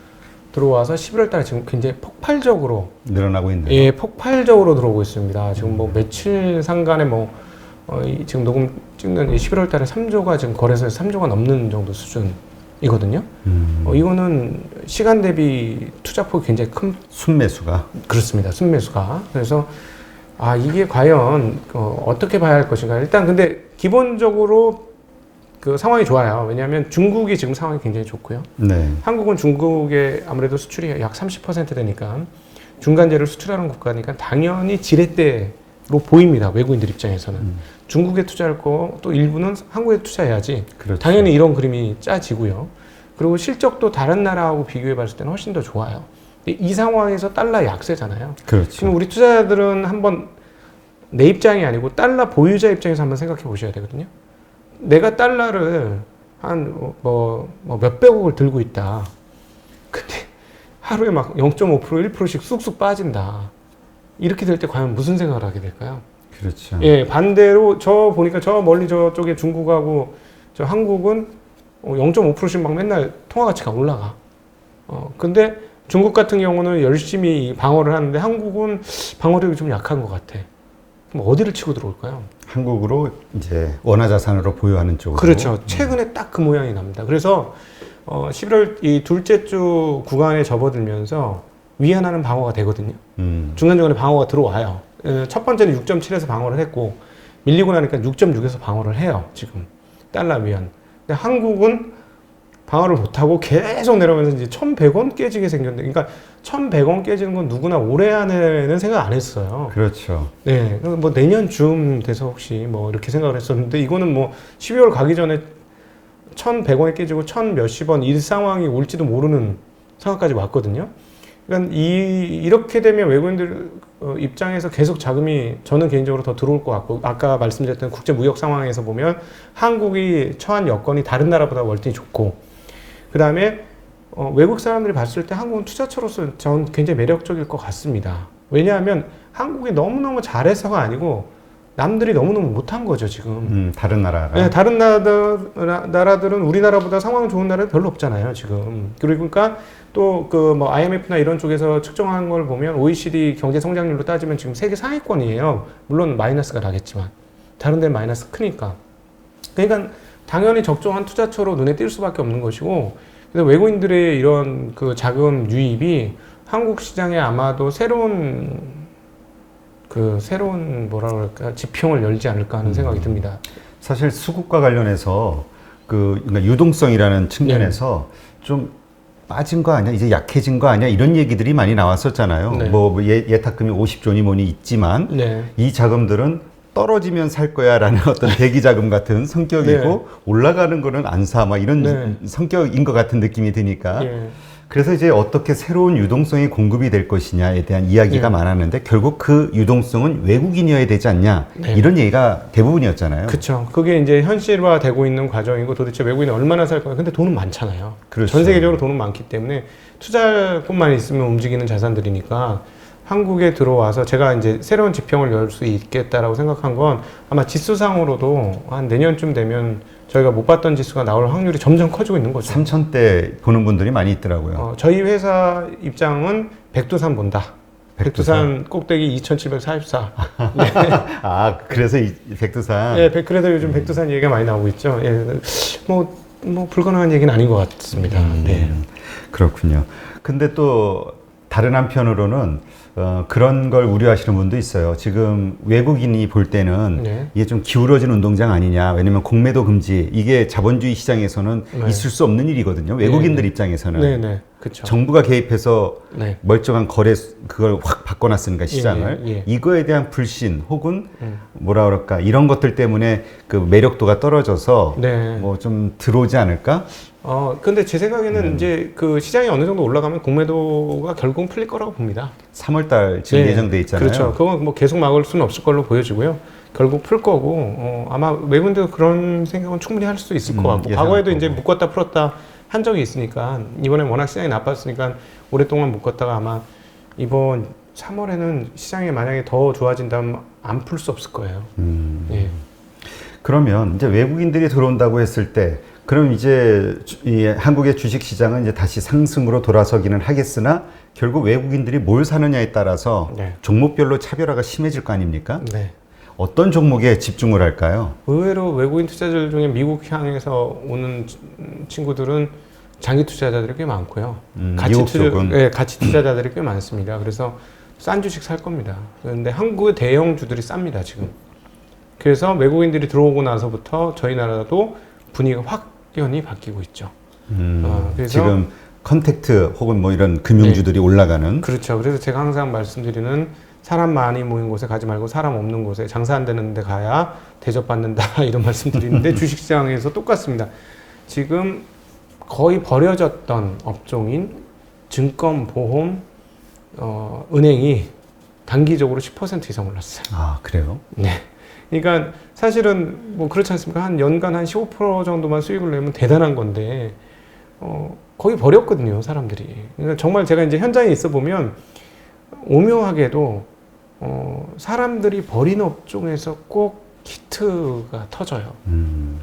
들어와서 11월 달에 지금 굉장히 폭발적으로 늘어나고 있네요. 예, 폭발적으로 들어오고 있습니다. 지금 뭐 며칠 상간에 지금 녹음 찍는 11월 달에 3조가 지금 거래소에서 3조가 넘는 정도 수준이거든요. 이거는 시간 대비 투자폭이 굉장히 큰 순매수가. 그렇습니다. 순매수가. 그래서 이게 과연 어떻게 봐야 할 것인가. 일단 근데 기본적으로 그 상황이 좋아요. 왜냐하면 중국이 지금 상황이 굉장히 좋고요. 네. 한국은 중국에 아무래도 수출이 약 30% 되니까 중간재를 수출하는 국가니까 당연히 지렛대로 보입니다. 외국인들 입장에서는. 중국에 투자할 거 또 일부는 한국에 투자해야지. 그렇죠. 당연히 이런 그림이 짜지고요. 그리고 실적도 다른 나라하고 비교해 봤을 때는 훨씬 더 좋아요. 근데 이 상황에서 달러 약세잖아요. 그렇죠. 지금 우리 투자자들은 한번 내 입장이 아니고 달러 보유자 입장에서 한번 생각해 보셔야 되거든요. 내가 달러를 한 몇백억을 들고 있다. 근데 하루에 막 0.5%, 1%씩 쑥쑥 빠진다. 이렇게 될 때 과연 무슨 생각을 하게 될까요? 그렇죠. 예, 반대로 보니까 저 멀리 저쪽에 중국하고 저 한국은 0.5%씩 막 맨날 통화 가치가 올라가. 근데 중국 같은 경우는 열심히 방어를 하는데 한국은 방어력이 좀 약한 것 같아. 그럼 어디를 치고 들어올까요? 한국으로 이제 원화 자산으로 보유하는 쪽으로. 그렇죠. 최근에 딱 그 모양이 납니다. 그래서 11월 이 둘째 주 구간에 접어들면서 위안화는 방어가 되거든요. 중간중간에 방어가 들어와요. 첫 번째는 6.7에서 방어를 했고 밀리고 나니까 6.6에서 방어를 해요. 지금 달러 위안. 근데 한국은 방어를 못하고 계속 내려오면서 이제 1,100원 깨지게 생겼는데, 그러니까 1,100원 깨지는 건 누구나 올해 안에는 생각 안 했어요. 그렇죠. 네, 뭐 내년쯤 돼서 혹시 뭐 이렇게 생각을 했었는데, 이거는 뭐 12월 가기 전에 1,100원이 깨지고 1,000 몇십 원 이 상황이 올지도 모르는 상황까지 왔거든요. 그러니까 이렇게 되면 외국인들 입장에서 계속 자금이 저는 개인적으로 더 들어올 것 같고, 아까 말씀드렸던 국제 무역 상황에서 보면 한국이 처한 여건이 다른 나라보다 월등히 좋고, 그 다음에 외국 사람들이 봤을 때 한국은 투자처로서 전 굉장히 매력적일 것 같습니다. 왜냐하면 한국이 너무너무 잘해서가 아니고 남들이 너무너무 못한 거죠, 지금. 다른 나라가. 네, 다른 나라들은 우리나라보다 상황 좋은 나라는 별로 없잖아요, 지금. 그러니까 또 그 뭐 IMF나 이런 쪽에서 측정한 걸 보면 OECD 경제 성장률로 따지면 지금 세계 상위권이에요. 물론 마이너스가 나겠지만 다른 데는 마이너스 크니까. 그러니까 당연히 적정한 투자처로 눈에 띌 수밖에 없는 것이고, 그래서 외국인들의 이런 그 자금 유입이 한국 시장에 아마도 새로운 뭐라 그럴까, 지평을 열지 않을까 하는 생각이 듭니다. 사실 수급과 관련해서 그러니까 유동성이라는 측면에서 좀 빠진 거 아니야? 이제 약해진 거 아니야? 이런 얘기들이 많이 나왔었잖아요. 네. 뭐 예탁금이 50조니 뭐니 있지만 네. 이 자금들은 떨어지면 살 거야라는 어떤 대기 자금 같은 성격이고 네. 올라가는 거는 안 사, 막 이런 네. 성격인 것 같은 느낌이 드니까. 예. 그래서 이제 어떻게 새로운 유동성이 공급이 될 것이냐에 대한 이야기가 네. 많았는데 결국 그 유동성은 외국인이어야 되지 않냐, 네. 이런 얘기가 대부분이었잖아요. 그렇죠. 그게 이제 현실화되고 있는 과정이고, 도대체 외국인이 얼마나 살 거야. 근데 돈은 많잖아요. 그렇죠. 전 세계적으로 돈은 많기 때문에 투자할 곳만 있으면 움직이는 자산들이니까 한국에 들어와서 제가 이제 새로운 지평을 열 수 있겠다라고 생각한 건, 아마 지수상으로도 한 내년쯤 되면 저희가 못 봤던 지수가 나올 확률이 점점 커지고 있는 거죠. 3,000대 보는 분들이 많이 있더라고요. 저희 회사 입장은 백두산 본다. 백두산 꼭대기 2,744. 네. 아, 그래서 이 백두산. 예, 그래서 요즘 백두산 얘기가 많이 나오고 있죠. 예, 뭐 불가능한 얘기는 아닌 것 같습니다. 네. 그렇군요. 근데 또 다른 한편으로는 그런 걸 우려하시는 분도 있어요. 지금 외국인이 볼 때는 네. 이게 좀 기울어진 운동장 아니냐. 왜냐면 공매도 금지, 이게 자본주의 시장에서는 네. 있을 수 없는 일이거든요. 외국인들 입장에서는. 네네. 그렇죠. 정부가 개입해서 네. 멀쩡한 거래 그걸 확 바꿔놨으니까 시장을. 예. 이거에 대한 불신 혹은 뭐라 그럴까, 이런 것들 때문에 그 매력도가 떨어져서 네. 뭐 좀 들어오지 않을까? 근데 제 생각에는 이제 그 시장이 어느 정도 올라가면 공매도가 결국은 풀릴 거라고 봅니다. 3월달 지금 네. 예정돼 있잖아요. 그렇죠. 그건 뭐 계속 막을 수는 없을 걸로 보여지고요. 결국 풀 거고, 아마 외국인들 그런 생각은 충분히 할 수 있을 것 같고, 과거에도 이제 묶었다 풀었다 한 적이 있으니까, 이번에 워낙 시장이 나빴으니까 오랫동안 묶었다가 아마 이번 3월에는 시장이 만약에 더 좋아진다면 안 풀 수 없을 거예요. 예. 그러면 이제 외국인들이 들어온다고 했을 때, 그럼 이제 이 한국의 주식 시장은 이제 다시 상승으로 돌아서기는 하겠으나 결국 외국인들이 뭘 사느냐에 따라서 네. 종목별로 차별화가 심해질 거 아닙니까? 네. 어떤 종목에 집중을 할까요? 의외로 외국인 투자자들 중에 미국 향해서 오는 친구들은 장기 투자자들이 꽤 많고요. 미국 쪽은? 네, 가치 투자자들이 꽤 많습니다. 그래서 싼 주식 살 겁니다. 그런데 한국의 대형주들이 쌉니다, 지금. 그래서 외국인들이 들어오고 나서부터 저희 나라도 분위기가 확연히 바뀌고 있죠. 그래서 지금 컨택트 혹은 뭐 이런 금융주들이 올라가는. 그렇죠. 그래서 제가 항상 말씀드리는, 사람 많이 모인 곳에 가지 말고 사람 없는 곳에, 장사 안 되는 데 가야 대접받는다 이런 말씀 드리는데 주식시장에서 똑같습니다. 지금 거의 버려졌던 업종인 증권, 보험, 은행이 단기적으로 10% 이상 올랐어요. 아, 그래요? 네. 그러니까 사실은 뭐 그렇지 않습니까? 한 연간 한 15% 정도만 수익을 내면 대단한 건데, 거의 버렸거든요, 사람들이. 그러니까 정말 제가 이제 현장에 있어 보면 오묘하게도 사람들이 버린 업종에서 꼭 히트가 터져요.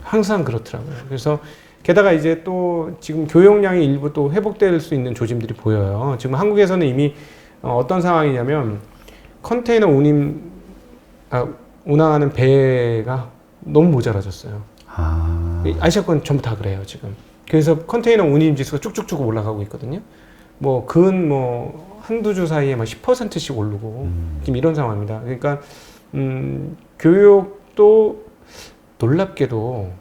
항상 그렇더라고요. 그래서 게다가 이제 또 지금 교역량이 일부 또 회복될 수 있는 조짐들이 보여요. 지금 한국에서는 이미 어떤 상황이냐면 컨테이너 운항하는 배가 너무 모자라졌어요. 아시아권 전부 다 그래요, 지금. 그래서 컨테이너 운임 지수가 쭉쭉쭉 올라가고 있거든요. 뭐 한두 주 사이에 막 10%씩 오르고 지금 이런 상황입니다. 그러니까 교육도 놀랍게도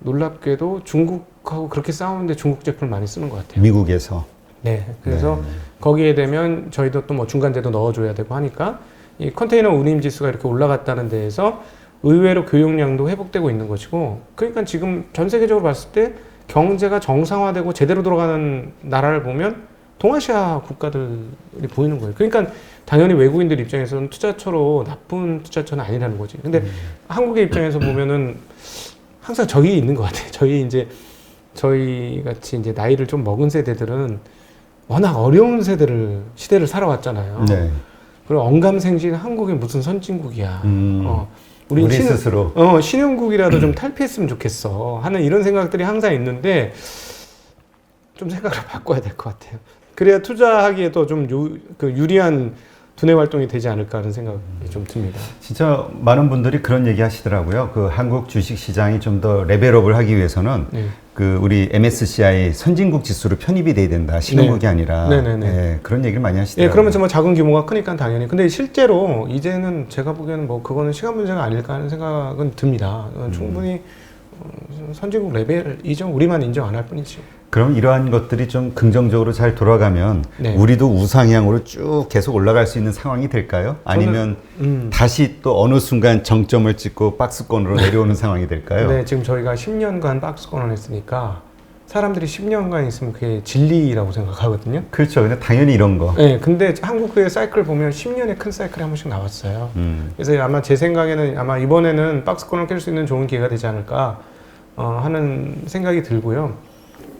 놀랍게도 중국하고 그렇게 싸우는데 중국 제품을 많이 쓰는 것 같아요. 미국에서. 네. 그래서 네. 거기에 되면 저희도 또 뭐 중간재도 넣어줘야 되고 하니까 이 컨테이너 운임 지수가 이렇게 올라갔다는 데에서 의외로 교육량도 회복되고 있는 것이고, 그러니까 지금 전 세계적으로 봤을 때 경제가 정상화되고 제대로 돌아가는 나라를 보면 동아시아 국가들이 보이는 거예요. 그러니까 당연히 외국인들 입장에서는 투자처로 나쁜 투자처는 아니라는 거지. 근데 한국의 입장에서 보면은 항상 저기 있는 것 같아요. 저희 같이 이제 나이를 좀 먹은 세대들은 워낙 어려운 시대를 살아왔잖아요. 네. 그리고 언감생신 한국이 무슨 선진국이야. 우리 스스로. 신흥국이라도 좀 탈피했으면 좋겠어 하는 이런 생각들이 항상 있는데 좀 생각을 바꿔야 될 것 같아요. 그래야 투자하기에도 좀 유리한 두뇌 활동이 되지 않을까 하는 생각이 좀 듭니다. 진짜 많은 분들이 그런 얘기 하시더라고요. 그 한국 주식 시장이 좀 더 레벨업을 하기 위해서는 네. 그 우리 MSCI 선진국 지수로 편입이 돼야 된다. 신흥국이 아니라. 네네네. 예, 그런 얘기를 많이 하시더라고요. 예, 그러면 정말 작은 규모가 크니까 당연히. 근데 실제로 이제는 제가 보기에는 뭐 그거는 시간 문제가 아닐까 하는 생각은 듭니다. 충분히 선진국 레벨이죠. 우리만 인정 안 할 뿐이지. 그럼 이러한 것들이 좀 긍정적으로 잘 돌아가면 네. 우리도 우상향으로 쭉 계속 올라갈 수 있는 상황이 될까요? 아니면 다시 또 어느 순간 정점을 찍고 박스권으로 내려오는 상황이 될까요? 네, 지금 저희가 10년간 박스권을 했으니까 사람들이 10년간 있으면 그게 진리라고 생각하거든요. 그렇죠. 근데 당연히 이런 거. 네, 근데 한국의 사이클 보면 10년에 큰 사이클이 한 번씩 나왔어요. 그래서 아마 제 생각에는 아마 이번에는 박스권을 깰 수 있는 좋은 기회가 되지 않을까 하는 생각이 들고요.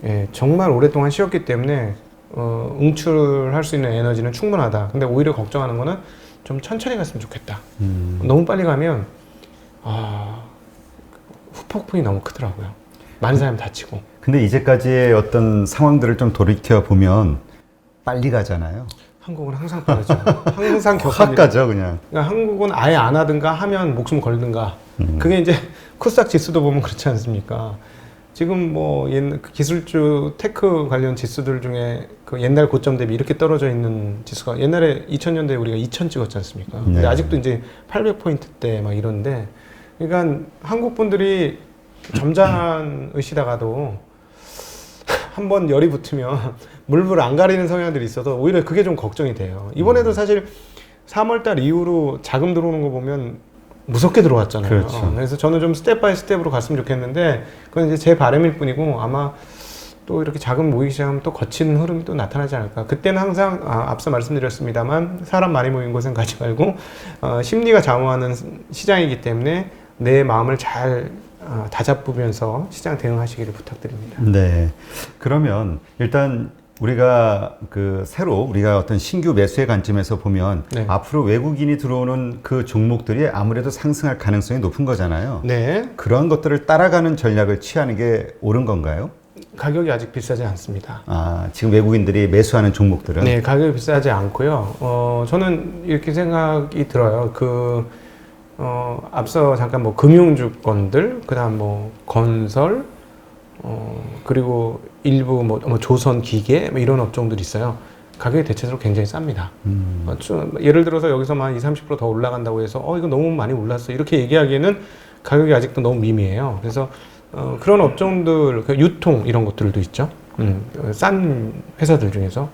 예, 정말 오랫동안 쉬었기 때문에 응출할 수 있는 에너지는 충분하다. 근데 오히려 걱정하는 거는 좀 천천히 갔으면 좋겠다. 너무 빨리 가면 후폭풍이 너무 크더라고요. 많은 사람이 다치고. 근데 이제까지의 어떤 상황들을 좀 돌이켜 보면 빨리 가잖아요. 한국은 항상 빠르죠. 항상 확 격합니다. 가죠, 그냥. 그러니까 한국은 아예 안 하든가 하면 목숨 걸든가. 그게 이제 코스닥 지수도 보면 그렇지 않습니까? 지금 뭐 기술주 테크 관련 지수들 중에 그 옛날 고점 대비 이렇게 떨어져 있는 지수가 옛날에 2000년대에 우리가 2000 찍었지 않습니까? 근데 네. 아직도 이제 800포인트대 막 이런데, 그러니까 한국 분들이 점잖으시다가도 한번 열이 붙으면 물불 안 가리는 성향들이 있어서 오히려 그게 좀 걱정이 돼요. 이번에도 사실 3월달 이후로 자금 들어오는 거 보면 무섭게 들어왔잖아요. 그렇죠. 그래서 저는 좀 스텝 바이 스텝으로 갔으면 좋겠는데 그건 이제 제 바람일 뿐이고 아마 또 이렇게 자금 모이기 시작하면 또 거친 흐름이 또 나타나지 않을까. 그때는 항상 앞서 말씀드렸습니다만 사람 많이 모인 곳은 가지 말고 심리가 좌우하는 시장이기 때문에 내 마음을 잘 다잡으면서 시장 대응하시기를 부탁드립니다. 네. 그러면 일단 우리가 우리가 어떤 신규 매수의 관점에서 보면 네. 앞으로 외국인이 들어오는 그 종목들이 아무래도 상승할 가능성이 높은 거잖아요. 네. 그러한 것들을 따라가는 전략을 취하는 게 옳은 건가요? 가격이 아직 비싸지 않습니다. 지금 외국인들이 매수하는 종목들은? 네, 가격이 비싸지 않고요. 저는 이렇게 생각이 들어요. 앞서 잠깐 뭐 금융주권들, 그다음 뭐 건설, 그리고 일부 뭐 조선 기계 뭐 이런 업종들이 있어요. 가격이 대체적으로 굉장히 쌉니다. 예를 들어서 여기서만 20-30% 더 올라간다고 해서 이거 너무 많이 올랐어 이렇게 얘기하기에는 가격이 아직도 너무 미미해요. 그래서 그런 업종들, 유통 이런 것들도 있죠. 싼 회사들 중에서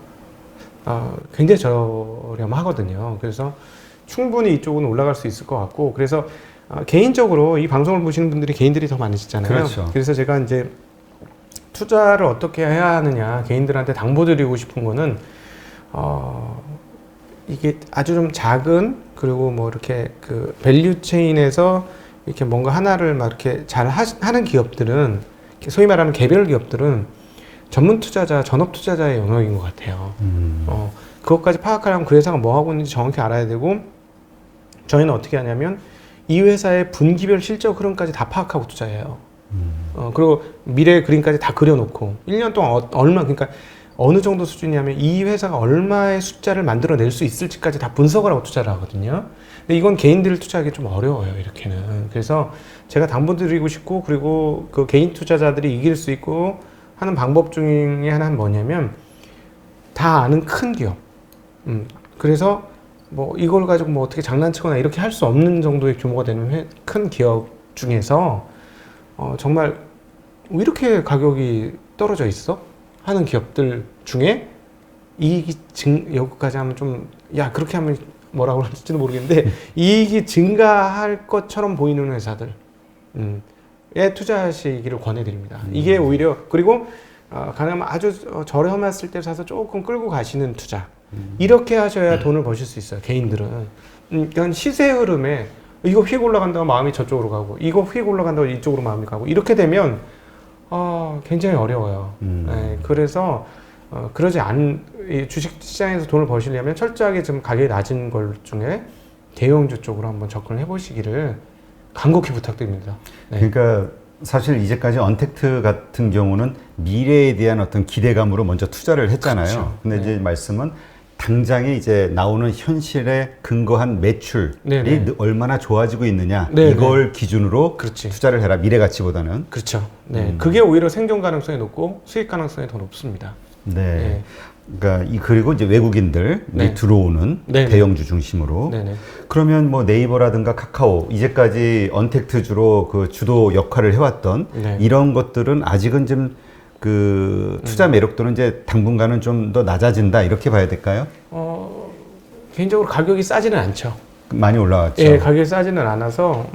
굉장히 저렴하거든요. 그래서 충분히 이쪽은 올라갈 수 있을 것 같고, 그래서 개인적으로 이 방송을 보시는 분들이 개인들이 더 많으시잖아요. 그렇죠. 그래서 제가 이제 투자를 어떻게 해야 하느냐 개인들한테 당부드리고 싶은 거는 이게 아주 좀 작은, 그리고 뭐 이렇게 그 밸류 체인에서 이렇게 뭔가 하나를 막 이렇게 잘 하는 기업들은, 소위 말하는 개별 기업들은 전문 투자자, 전업 투자자의 영역인 것 같아요. 그것까지 파악하려면 그 회사가 뭐 하고 있는지 정확히 알아야 되고, 저희는 어떻게 하냐면 이 회사의 분기별 실적 흐름까지 다 파악하고 투자해요. 그리고 미래의 그림까지 다 그려놓고 1년 동안 그러니까 어느 정도 수준이냐면 이 회사가 얼마의 숫자를 만들어낼 수 있을지까지 다 분석을 하고 투자를 하거든요. 근데 이건 개인들 투자하기 좀 어려워요, 이렇게는. 그래서 제가 당부드리고 싶고, 그리고 그 개인 투자자들이 이길 수 있고 하는 방법 중에 하나는 뭐냐면 다 아는 큰 기업. 그래서 뭐 이걸 가지고 뭐 어떻게 장난치거나 이렇게 할 수 없는 정도의 규모가 되는 큰 기업 중에서 정말 왜 이렇게 가격이 떨어져 있어? 하는 기업들 중에 이익이 여기까지 하면 좀, 야, 그렇게 하면 뭐라고 할지도 모르겠는데, 이익이 증가할 것처럼 보이는 회사들, 에 투자하시기를 권해드립니다. 이게 오히려, 그리고, 가능하면 아주 저렴했을 때 사서 조금 끌고 가시는 투자. 이렇게 하셔야 돈을 버실 수 있어요, 개인들은. 그러니까 시세 흐름에, 이거 휙 올라간다고 마음이 저쪽으로 가고, 이거 휙 올라간다고 이쪽으로 마음이 가고, 이렇게 되면, 굉장히 어려워요. 네, 그래서, 그러지 이 주식 시장에서 돈을 버시려면 철저하게 좀 가격이 낮은 걸 중에 대형주 쪽으로 한번 접근을 해보시기를 간곡히 부탁드립니다. 네. 그러니까 사실 이제까지 언택트 같은 경우는 미래에 대한 어떤 기대감으로 먼저 투자를 했잖아요. 그렇죠. 근데 네. 이제 말씀은 당장에 이제 나오는 현실에 근거한 매출이 네네. 얼마나 좋아지고 있느냐 네네. 이걸 기준으로 그렇지. 투자를 해라. 미래 가치보다는. 그렇죠. 네. 그게 오히려 생존 가능성이 높고 수익 가능성이 더 높습니다. 네. 네. 그러니까 그리고 이제 외국인들이 네. 들어오는 네네. 대형주 중심으로. 네네. 그러면 뭐 네이버라든가 카카오 이제까지 언택트주로 그 주도 역할을 해왔던 네. 이런 것들은 아직은 좀 그 투자 매력도는 이제 당분간은 좀 더 낮아진다 이렇게 봐야 될까요? 개인적으로 가격이 싸지는 않죠. 많이 올라왔죠. 예, 가격이 싸지는 않아서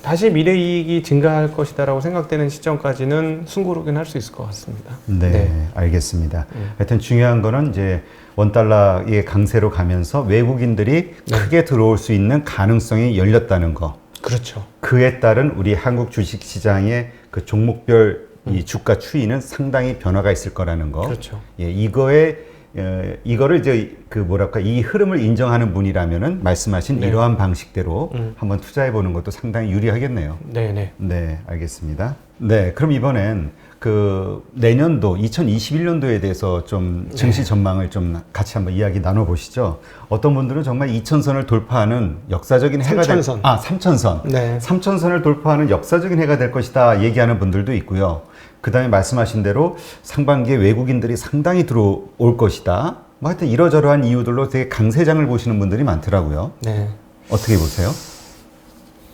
다시 미래 이익이 증가할 것이다라고 생각되는 시점까지는 숨고르긴 할 수 있을 것 같습니다. 네, 알겠습니다. 하여튼 중요한 거는 이제 원달러의 강세로 가면서 외국인들이 크게 들어올 수 있는 가능성이 열렸다는 거. 그렇죠. 그에 따른 우리 한국 주식 시장의 그 종목별 이 주가 추이는 상당히 변화가 있을 거라는 거. 그렇죠. 예, 이거를 이제 그 뭐랄까 이 흐름을 인정하는 분이라면은 말씀하신 네. 이러한 방식대로 한번 투자해 보는 것도 상당히 유리하겠네요. 네네. 네, 알겠습니다. 네, 그럼 이번엔 그 내년도 2021년도에 대해서 좀 증시 전망을 좀 같이 한번 이야기 나눠 보시죠. 어떤 분들은 정말 2000선을 돌파하는 역사적인 해가 될 3000선. 3000선. 네. 3000선을 돌파하는 역사적인 해가 될 것이다 얘기하는 분들도 있고요. 그다음에 말씀하신 대로 상반기에 외국인들이 상당히 들어올 것이다. 뭐 하여튼 이러저러한 이유들로 되게 강세장을 보시는 분들이 많더라고요. 네. 어떻게 보세요?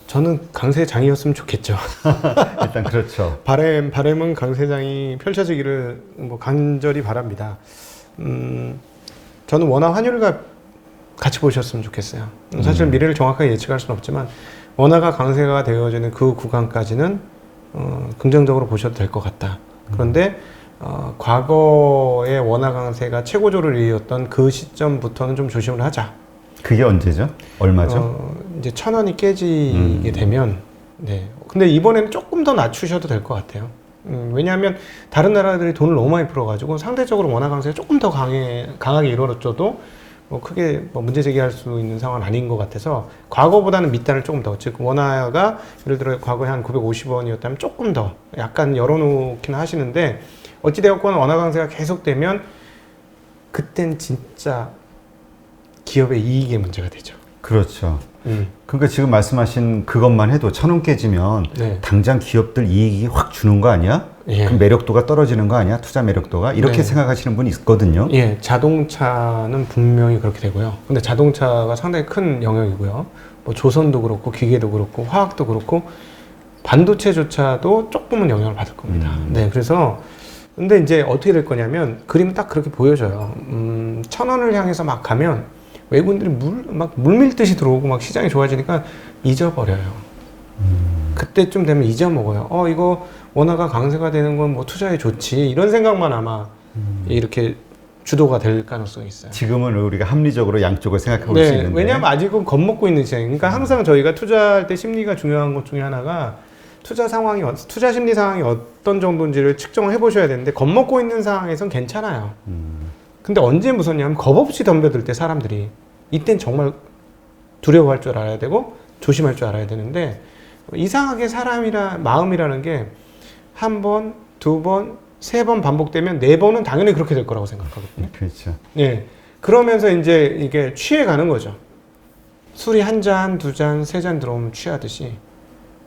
저는 강세장이었으면 좋겠죠. 일단 그렇죠. 바람은 강세장이 펼쳐지기를 뭐 간절히 바랍니다. 저는 원화 환율과 같이 보셨으면 좋겠어요. 사실 미래를 정확하게 예측할 수는 없지만 원화가 강세가 되어지는 그 구간까지는 긍정적으로 보셔도 될 것 같다. 그런데 과거의 원화 강세가 최고조를 이뤘던 그 시점부터는 좀 조심을 하자. 그게 언제죠? 얼마죠? 이제 1,000원이 깨지게 되면, 네. 근데 이번에는 조금 더 낮추셔도 될 것 같아요. 왜냐하면 다른 나라들이 돈을 너무 많이 풀어가지고 상대적으로 원화 강세가 조금 더 강하게 이루어져도 뭐 크게 뭐 문제 제기할 수 있는 상황은 아닌 것 같아서 과거보다는 밑단을 조금 더, 즉 원화가 예를 들어 과거에 한 950원이었다면 조금 더 약간 열어놓긴 하시는데 어찌되었건 원화 강세가 계속되면 그땐 진짜 기업의 이익의 문제가 되죠. 그렇죠. 그러니까 지금 말씀하신 그것만 해도 1,000원 깨지면 네. 당장 기업들 이익이 확 주는 거 아니야? 예. 그 매력도가 떨어지는 거 아니야? 투자 매력도가? 이렇게 네. 생각하시는 분이 있거든요. 예, 자동차는 분명히 그렇게 되고요. 근데 자동차가 상당히 큰 영역이고요. 뭐 조선도 그렇고 기계도 그렇고 화학도 그렇고 반도체조차도 조금은 영향을 받을 겁니다. 네, 그래서 근데 이제 어떻게 될 거냐면 그림은 딱 그렇게 보여져요. 1,000원을 향해서 막 가면 외국인들이 막 물밀듯이 들어오고 막 시장이 좋아지니까 잊어버려요. 그때쯤 되면 잊어먹어요. 이거 원화가 강세가 되는 건 뭐 투자에 좋지. 이런 생각만 아마 이렇게 주도가 될 가능성이 있어요. 지금은 우리가 합리적으로 양쪽을 생각해 볼 수 있는데. 왜냐하면 아직은 겁먹고 있는 시장이에요. 그러니까 항상 저희가 투자할 때 심리가 중요한 것 중에 하나가 투자 심리 상황이 어떤 정도인지를 측정을 해보셔야 되는데 겁먹고 있는 상황에선 괜찮아요. 근데 언제 무섭냐면 겁 없이 덤벼들 때 사람들이 이땐 정말 두려워할 줄 알아야 되고 조심할 줄 알아야 되는데 이상하게 마음이라는 게 한 번, 두 번, 세 번 반복되면 네 번은 당연히 그렇게 될 거라고 생각하거든요. 그렇죠. 네. 그러면서 이제 이게 취해가는 거죠. 술이 한 잔, 두 잔, 세 잔 들어오면 취하듯이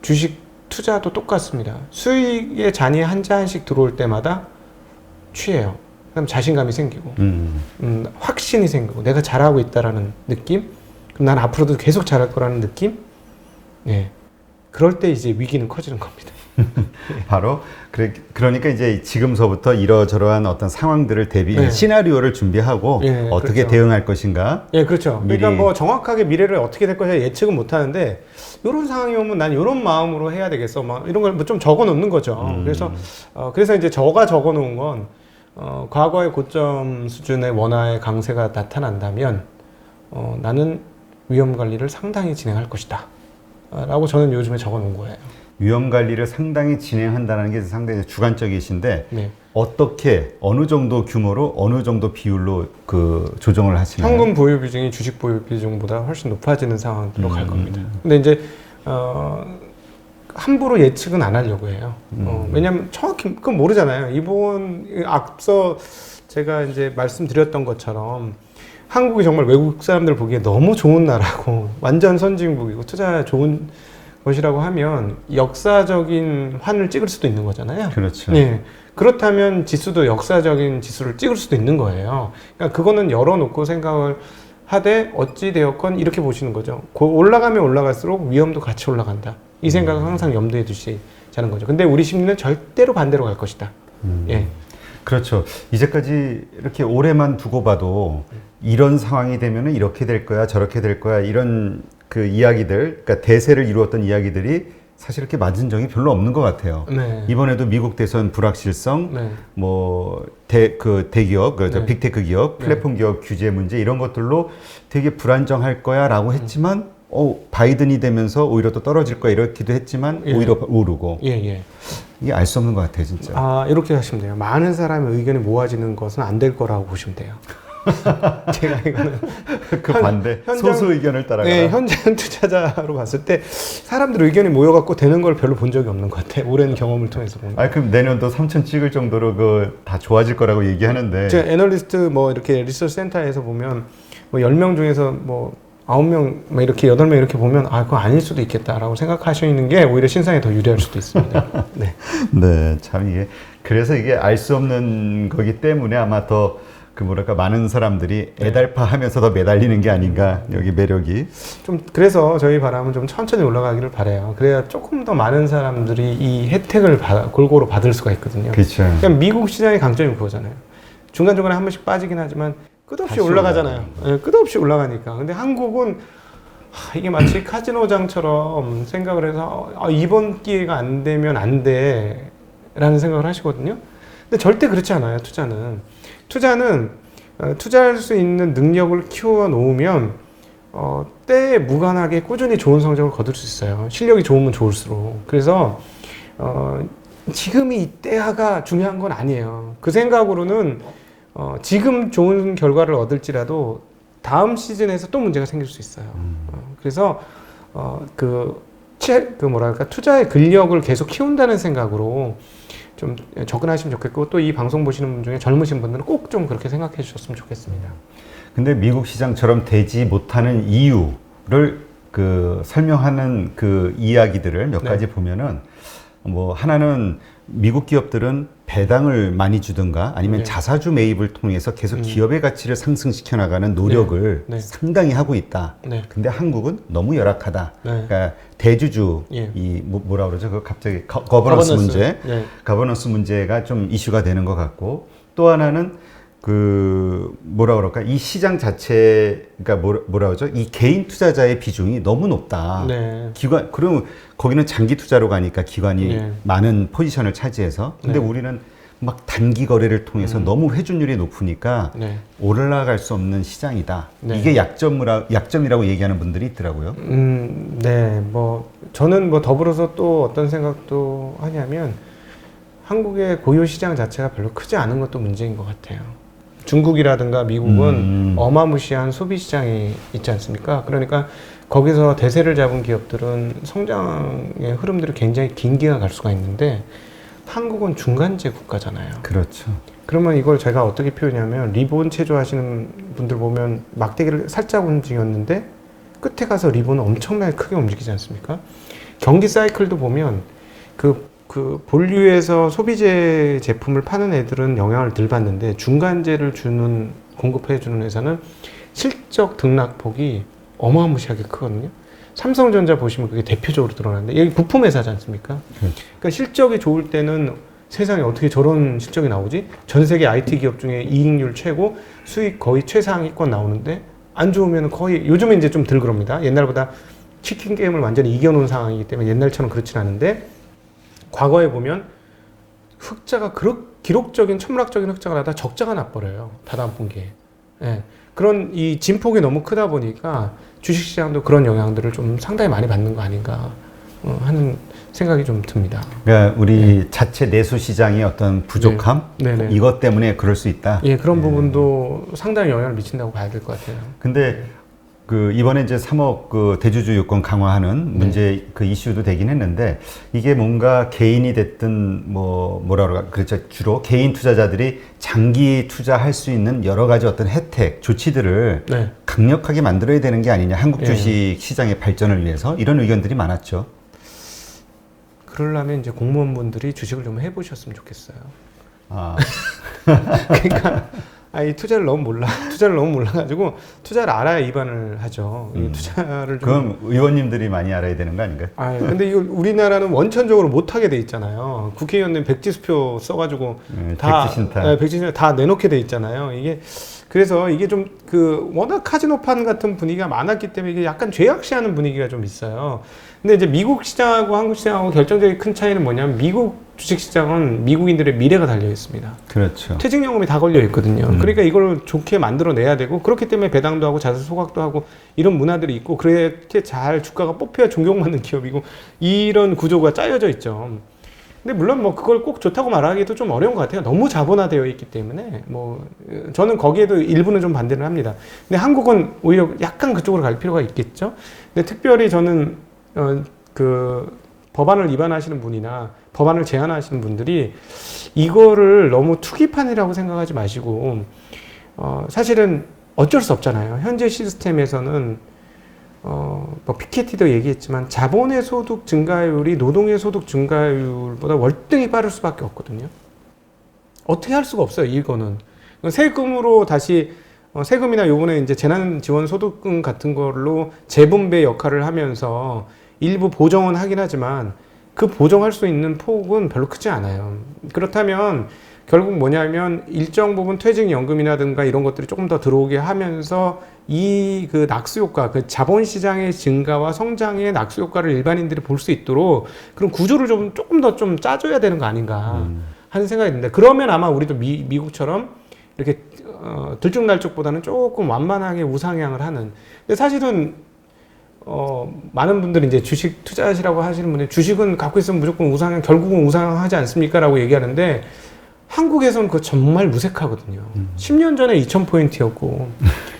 주식 투자도 똑같습니다. 수익의 잔이 한 잔씩 들어올 때마다 취해요. 그럼 자신감이 생기고, 확신이 생기고, 내가 잘하고 있다라는 느낌, 그럼 난 앞으로도 계속 잘할 거라는 느낌, 네. 그럴 때 이제 위기는 커지는 겁니다. 바로 그러니까 이제 지금서부터 이러저러한 어떤 상황들을 네. 시나리오를 준비하고 네, 어떻게 그렇죠. 대응할 것인가. 예, 그렇죠. 미리. 그러니까 뭐 정확하게 미래를 어떻게 될 것이냐 예측은 못 하는데 이런 상황이 오면 난 이런 마음으로 해야 되겠어. 막 이런 걸 뭐 좀 적어 놓는 거죠. 그래서 이제 적어 놓은 건 과거의 고점 수준의 원화의 강세가 나타난다면 나는 위험 관리를 상당히 진행할 것이다. 라고 저는 요즘에 적어 놓은 거예요. 위험 관리를 상당히 진행한다는 게 상당히 주관적이신데 네. 어떻게 어느 정도 규모로 어느 정도 비율로 그 조정을 하시나요? 현금 보유 비중이 주식 보유 비중보다 훨씬 높아지는 상황으로 갈 겁니다. 근데 이제 함부로 예측은 안 하려고 해요. 왜냐하면 정확히 그건 모르잖아요. 앞서 제가 이제 말씀드렸던 것처럼 한국이 정말 외국 사람들 보기에 너무 좋은 나라고 완전 선진국이고 투자 좋은 것이라고 하면 역사적인 환을 찍을 수도 있는 거잖아요. 그렇죠. 네. 그렇다면 지수도 역사적인 지수를 찍을 수도 있는 거예요. 그러니까 그거는 열어놓고 생각을 하되 어찌 되었건 이렇게 보시는 거죠. 올라가면 올라갈수록 위험도 같이 올라간다. 이 생각을 항상 염두에 두시자는 거죠. 근데 우리 심리는 절대로 반대로 갈 것이다. 예. 그렇죠. 이제까지 이렇게 오래만 두고 봐도 이런 상황이 되면은 이렇게 될 거야, 저렇게 될 거야, 이런 그 이야기들, 그러니까 대세를 이루었던 이야기들이 사실 이렇게 맞은 적이 별로 없는 것 같아요. 네. 이번에도 미국 대선 불확실성, 네. 뭐 대기업, 네. 빅테크 기업, 플랫폼 기업 규제 문제 이런 것들로 되게 불안정할 거야라고 했지만, 바이든이 되면서 오히려 또 떨어질 거야 이렇기도 했지만 예. 오히려 오르고. 예. 이게 알 수 없는 것 같아요, 진짜. 이렇게 하시면 돼요. 많은 사람의 의견이 모아지는 것은 안 될 거라고 보시면 돼요. 제가 이거는 그 반대 소수 의견을 따라가. 네, 현장 투자자로 봤을 때 사람들 의견이 모여갖고 되는 걸 별로 본 적이 없는 것 같아요. 오랜 경험을 통해서 보면. 그럼 내년도 3천 찍을 정도로 다 좋아질 거라고 얘기하는데. 제가 애널리스트 뭐 이렇게 리서치 센터에서 보면 뭐 10명 중에서 뭐 9명, 뭐 이렇게 8명 이렇게 보면 그거 아닐 수도 있겠다라고 생각하시는 게 오히려 신상에 더 유리할 수도 있습니다. 네. 네, 참 이게 그래서 이게 알 수 없는 거기 때문에 아마 더 많은 사람들이 애달파하면서 더 매달리는 게 아닌가, 여기 매력이. 좀 그래서 저희 바람은 좀 천천히 올라가기를 바래요. 그래야 조금 더 많은 사람들이 이 혜택을 골고루 받을 수가 있거든요. 그렇죠. 그러니까 미국 시장의 강점이 그거잖아요. 중간중간에 한 번씩 빠지긴 하지만 끝없이 올라가잖아요. 네, 끝없이 올라가니까. 근데 한국은 이게 마치 카지노장처럼 생각을 해서 이번 기회가 안 되면 안 돼 라는 생각을 하시거든요. 근데 절대 그렇지 않아요. 투자는 투자할 수 있는 능력을 키워 놓으면 때에 무관하게 꾸준히 좋은 성적을 거둘 수 있어요. 실력이 좋으면 좋을수록. 그래서 지금이 이때가 중요한 건 아니에요. 그 생각으로는 지금 좋은 결과를 얻을지라도 다음 시즌에서 또 문제가 생길 수 있어요. 그래서 투자의 근력을 계속 키운다는 생각으로 좀 접근하시면 좋겠고, 또 이 방송 보시는 분 중에 젊으신 분들은 꼭 좀 그렇게 생각해 주셨으면 좋겠습니다. 근데 미국 시장처럼 되지 못하는 이유를 설명하는 그 이야기들을 몇 가지 보면은, 뭐 하나는 미국 기업들은 배당을 많이 주든가 아니면 자사주 매입을 통해서 계속 기업의 가치를 상승시켜 나가는 노력을 상당히 하고 있다. 근데 한국은 너무 열악하다. 그러니까 대주주 뭐라 그러죠? 그 갑자기 거버넌스 문제, 거버넌스 문제가 좀 이슈가 되는 것 같고, 또 하나는 뭐라 그럴까, 이 시장 자체, 그러니까 뭐라 그러죠? 이 개인 투자자의 비중이 너무 높다. 그럼 거기는 장기 투자로 가니까 기관이 많은 포지션을 차지해서. 근데 우리는 막 단기 거래를 통해서 너무 회전율이 높으니까 올라갈 수 없는 시장이다. 이게 약점이라고 얘기하는 분들이 있더라고요. 저는 더불어서 또 어떤 생각도 하냐면, 한국의 고유 시장 자체가 별로 크지 않은 것도 문제인 것 같아요. 중국이라든가 미국은 어마무시한 소비 시장이 있지 않습니까? 그러니까 거기서 대세를 잡은 기업들은 성장의 흐름들이 굉장히 긴 기간 갈 수가 있는데, 한국은 중간재 국가잖아요. 그렇죠. 그러면 이걸 제가 어떻게 표현하냐면, 리본 체조하시는 분들 보면 막대기를 살짝 움직였는데 끝에 가서 리본은 엄청나게 크게 움직이지 않습니까? 경기 사이클도 보면 본류에서 소비재 제품을 파는 애들은 영향을 덜 받는데, 중간재를 공급해 주는 회사는 실적 등락폭이 어마무시하게 크거든요. 삼성전자 보시면 그게 대표적으로 드러나는데 여기 부품 회사지 않습니까? 그렇죠. 그러니까 실적이 좋을 때는 세상에 어떻게 저런 실적이 나오지? 전 세계 IT 기업 중에 이익률 최고, 수익 거의 최상위권 나오는데 안 좋으면 거의 요즘에 이제 좀 덜 그럽니다. 옛날보다 치킨 게임을 완전히 이겨놓은 상황이기 때문에 옛날처럼 그렇진 않은데 과거에 보면 흑자가 기록적인 천문학적인 흑자가 나다 적자가 나버려요. 다다음 분기에. 예. 그런 이 진폭이 너무 크다 보니까 주식시장도 그런 영향들을 좀 상당히 많이 받는 거 아닌가 하는 생각이 좀 듭니다. 그러니까 우리 자체 내수 시장의 어떤 부족함 네네. 이것 때문에 그럴 수 있다. 예, 그런 부분도 상당히 영향을 미친다고 봐야 될 것 같아요. 근데 그 이번에 이제 3억 그 대주주 요건 강화하는 문제 그 이슈도 되긴 했는데 이게 뭔가 개인이 됐든 뭐라 그럴까 그렇죠 주로 개인 투자자들이 장기 투자할 수 있는 여러 가지 어떤 혜택 조치들을 네. 강력하게 만들어야 되는 게 아니냐 한국 주식 시장의 발전을 위해서 이런 의견들이 많았죠. 그러려면 이제 공무원분들이 주식을 좀 해보셨으면 좋겠어요. 아, 그러니까 이 투자를 너무 몰라가지고 투자를 알아야 입안을 하죠. 이 투자를 좀. 그건 의원님들이 많이 알아야 되는 거 아닌가요? 근데 이거 우리나라는 원천적으로 못하게 돼 있잖아요. 국회의원님 백지수표 써가지고 다 백지신탁. 백지신탁 다 내놓게 돼 있잖아요. 이게 그래서 이게 좀 그 워낙 카지노판 같은 분위기가 많았기 때문에 이게 약간 죄악시하는 분위기가 좀 있어요. 근데 이제 미국 시장하고 한국 시장하고 결정적인 큰 차이는 뭐냐면 미국 주식 시장은 미국인들의 미래가 달려 있습니다. 그렇죠. 퇴직연금이 다 걸려 있거든요. 그러니까 이걸 좋게 만들어내야 되고 그렇기 때문에 배당도 하고 자산 소각도 하고 이런 문화들이 있고 그렇게 잘 주가가 뽑혀야 존경받는 기업이고 이런 구조가 짜여져 있죠. 근데 물론 뭐 그걸 꼭 좋다고 말하기도 좀 어려운 것 같아요. 너무 자본화되어 있기 때문에 뭐 저는 거기에도 일부는 좀 반대를 합니다. 근데 한국은 오히려 약간 그쪽으로 갈 필요가 있겠죠. 근데 특별히 저는 그 법안을 위반하시는 분이나 법안을 제안하시는 분들이 이거를 너무 투기판이라고 생각하지 마시고 사실은 어쩔 수 없잖아요. 현재 시스템에서는 뭐 피케티도 얘기했지만 자본의 소득 증가율이 노동의 소득 증가율보다 월등히 빠를 수밖에 없거든요. 어떻게 할 수가 없어요. 이거는 세금으로 다시 세금이나 요번에 이제 재난지원소득금 같은 걸로 재분배 역할을 하면서 일부 보정은 하긴 하지만 그 보정할 수 있는 폭은 별로 크지 않아요. 그렇다면 결국 뭐냐면 일정 부분 퇴직연금이라든가 이런 것들이 조금 더 들어오게 하면서 이 그 낙수 효과, 그 자본시장의 증가와 성장의 낙수 효과를 일반인들이 볼 수 있도록 그런 구조를 조금 더 좀 짜줘야 되는 거 아닌가 하는 생각이 듭니다. 그러면 아마 우리도 미국처럼 이렇게 들쭉날쭉보다는 조금 완만하게 우상향을 하는. 근데 사실은 많은 분들이 이제 주식 투자하시라고 하시는 분들이 주식은 갖고 있으면 무조건 우상향, 결국은 우상향하지 않습니까? 라고 얘기하는데 한국에서는 그거 정말 무색하거든요. 10년 전에 2,000포인트였고.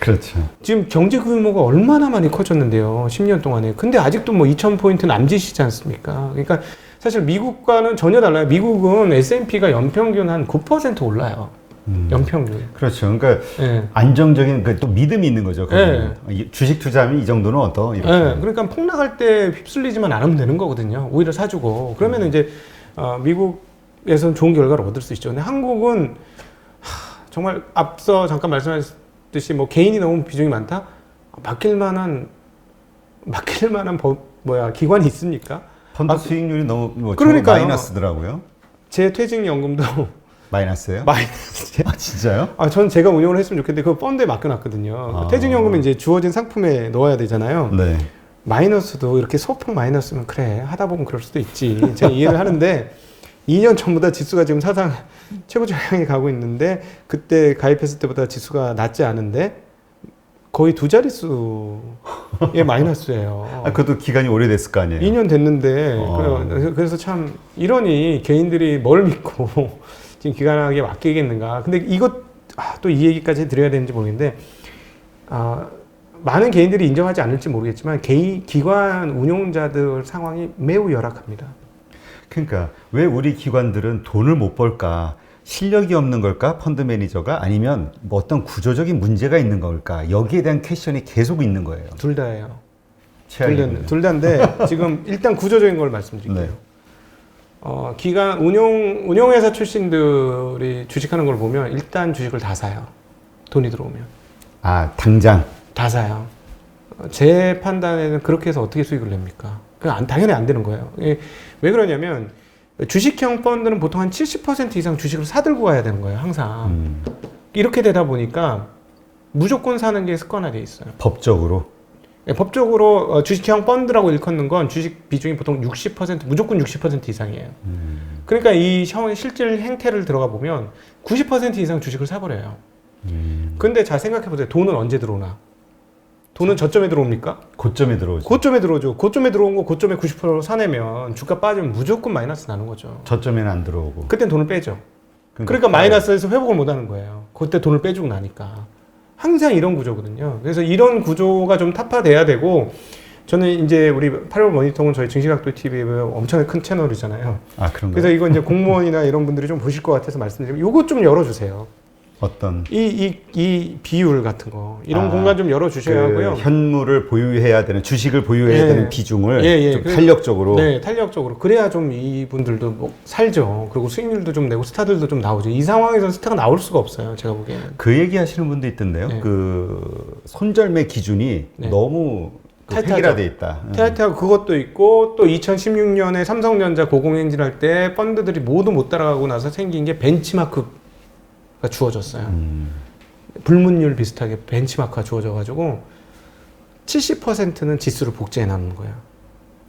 그렇죠. 지금 경제 규모가 얼마나 많이 커졌는데요. 10년 동안에. 근데 아직도 뭐 2,000포인트 남짓이지 않습니까? 그러니까 사실 미국과는 전혀 달라요. 미국은 S&P가 연평균 한 9% 올라요. 연평균. 그렇죠. 그러니까 네. 안정적인 또 믿음이 있는 거죠. 네. 주식 투자하면 이 정도는 어떠? 이렇게. 네. 그러니까 폭락할 때 휩쓸리지만 않으면 되는 거거든요. 오히려 사주고. 그러면 이제 미국에서는 좋은 결과를 얻을 수 있죠. 근데 한국은 정말 앞서 잠깐 말씀하셨듯이 뭐 개인이 너무 비중이 많다? 맡길 만한 기관이 있습니까? 펀드 수익률이 너무 그러니까요. 마이너스더라고요. 제 퇴직연금도 마이너스예요? 마이너스. 아, 진짜요? 전 제가 운영을 했으면 좋겠는데 그 펀드에 맡겨놨거든요. 퇴직연금은 이제 주어진 상품에 넣어야 되잖아요. 네. 마이너스도 이렇게 소폭 마이너스면 그래 하다 보면 그럴 수도 있지. 제가 이해를 하는데 2년 전보다 지수가 지금 사상 최고조 향해 가고 있는데 그때 가입했을 때보다 지수가 낮지 않은데 거의 두 자릿수의 마이너스예요. 그것도 기간이 오래됐을 거 아니에요? 2년 됐는데 그래서 참 이러니 개인들이 뭘 믿고 지금 기관하게 맡기겠는가. 근데 이것 또 이 얘기까지 드려야 되는지 모르겠는데 많은 개인들이 인정하지 않을지 모르겠지만 기관 운용자들 상황이 매우 열악합니다. 그러니까 왜 우리 기관들은 돈을 못 벌까? 실력이 없는 걸까? 펀드 매니저가 아니면 뭐 어떤 구조적인 문제가 있는 걸까? 여기에 대한 퀘션이 계속 있는 거예요. 둘 다예요. 최악이군요. 둘 다인데 지금 일단 구조적인 걸 말씀드릴게요. 네. 기관 운용회사 출신들이 주식하는 걸 보면 일단 주식을 다 사요. 돈이 들어오면. 당장. 다 사요. 제 판단에는 그렇게 해서 어떻게 수익을 냅니까? 당연히 안 되는 거예요. 왜 그러냐면 주식형 펀드는 보통 한 70% 이상 주식을 사들고 가야 되는 거예요, 항상. 이렇게 되다 보니까 무조건 사는 게 습관화돼 있어요. 법적으로. 법적으로 주식형 펀드라고 일컫는 건 주식 비중이 보통 60%, 무조건 60% 이상이에요. 그러니까 이 실질 행태를 들어가 보면 90% 이상 주식을 사버려요. 근데 잘 생각해 보세요. 돈은 언제 들어오나? 돈은 저점에 들어옵니까? 고점에 들어오죠. 고점에 들어오죠. 고점에 들어온 거 고점에 90% 사내면 주가 빠지면 무조건 마이너스 나는 거죠. 저점에는 안 들어오고. 그땐 돈을 빼죠. 그러니까 마이너스에서 회복을 못 하는 거예요. 그때 돈을 빼주고 나니까. 항상 이런 구조거든요. 그래서 이런 구조가 좀 타파돼야 되고, 저는 이제 우리 8월 모니터는 저희 증시각도 TV에 엄청나게 큰 채널이잖아요. 아, 그런가요? 그래서 이거 이제 공무원이나 이런 분들이 좀 보실 것 같아서 말씀드리면, 요거 좀 열어주세요. 어떤 이 비율 같은 거 이런 공간 좀 열어주셔야 하고요. 현물을 보유해야 되는, 주식을 보유해야 되는 비중을 좀 탄력적으로. 네, 탄력적으로. 그래야 좀 이분들도 뭐 살죠. 그리고 수익률도 좀 내고 스타들도 좀 나오죠. 이 상황에서 스타가 나올 수가 없어요. 제가 보기에는. 그 얘기 하시는 분도 있던데요. 네. 그 손절매 기준이 네. 너무 획일화돼 있다. 타이트하고 그것도 있고, 또 2016년에 삼성전자 고공행진 할 때 펀드들이 모두 못 따라가고 나서 생긴 게 벤치마크 주어졌어요. 불문율 비슷하게 벤치마크가 주어져가지고 70%는 지수를 복제해 놨는 거예요.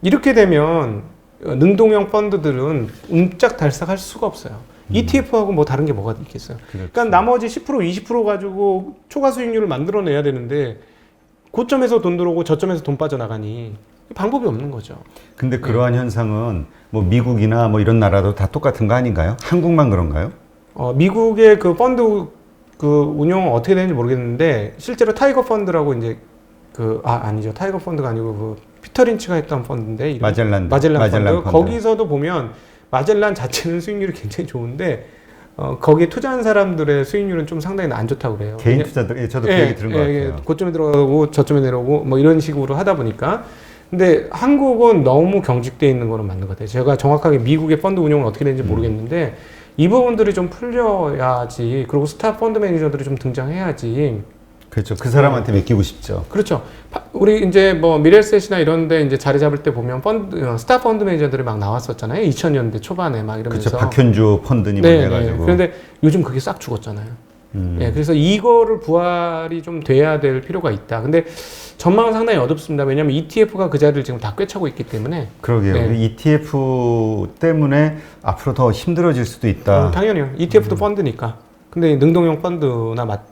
이렇게 되면 능동형 펀드들은 움짝달싹할 수가 없어요. ETF하고 뭐 다른 게 뭐가 있겠어요. 그렇죠. 그러니까 나머지 10% 20% 가지고 초과 수익률을 만들어내야 되는데 고점에서 돈 들어오고 저점에서 돈 빠져나가니 방법이 없는 거죠. 근데 그러한 현상은 뭐 미국이나 뭐 이런 나라도 다 똑같은 거 아닌가요? 한국만 그런가요? 미국의 그 펀드 그 운영은 어떻게 되는지 모르겠는데, 실제로 타이거 펀드라고 이제 아니죠. 타이거 펀드가 아니고 그 피터 린치가 했던 펀드인데, 마젤란 펀드. 거기서도 보면 마젤란 자체는 수익률이 굉장히 좋은데 거기에 투자한 사람들의 수익률은 좀 상당히 안 좋다고 그래요. 개인 투자들, 저도 그 얘기 들은 것 같아요. 고점에 들어가고 저점에 내려오고 뭐 이런 식으로 하다 보니까. 근데 한국은 너무 경직되어 있는 거는 맞는 것 같아요. 제가 정확하게 미국의 펀드 운영은 어떻게 되는지 모르겠는데 이 부분들이 좀 풀려야지, 그리고 스타 펀드 매니저들이 좀 등장해야지. 그렇죠. 그 사람한테 맡기고 싶죠. 그렇죠. 우리 이제 뭐 미래셋이나 이런데 이제 자리 잡을 때 보면 스타 펀드 매니저들이 막 나왔었잖아요. 2000년대 초반에 막 이러면서. 그렇죠. 박현주 펀드님 해가지고. 그런데 요즘 그게 싹 죽었잖아요. 그래서 이거를 부활이 좀 돼야 될 필요가 있다. 근데 전망은 상당히 어둡습니다. 왜냐하면 ETF가 그 자리를 지금 다 꿰차고 있기 때문에. 그러게요. ETF 때문에 앞으로 더 힘들어질 수도 있다. 당연히요. ETF도 펀드니까. 근데 능동형 펀드나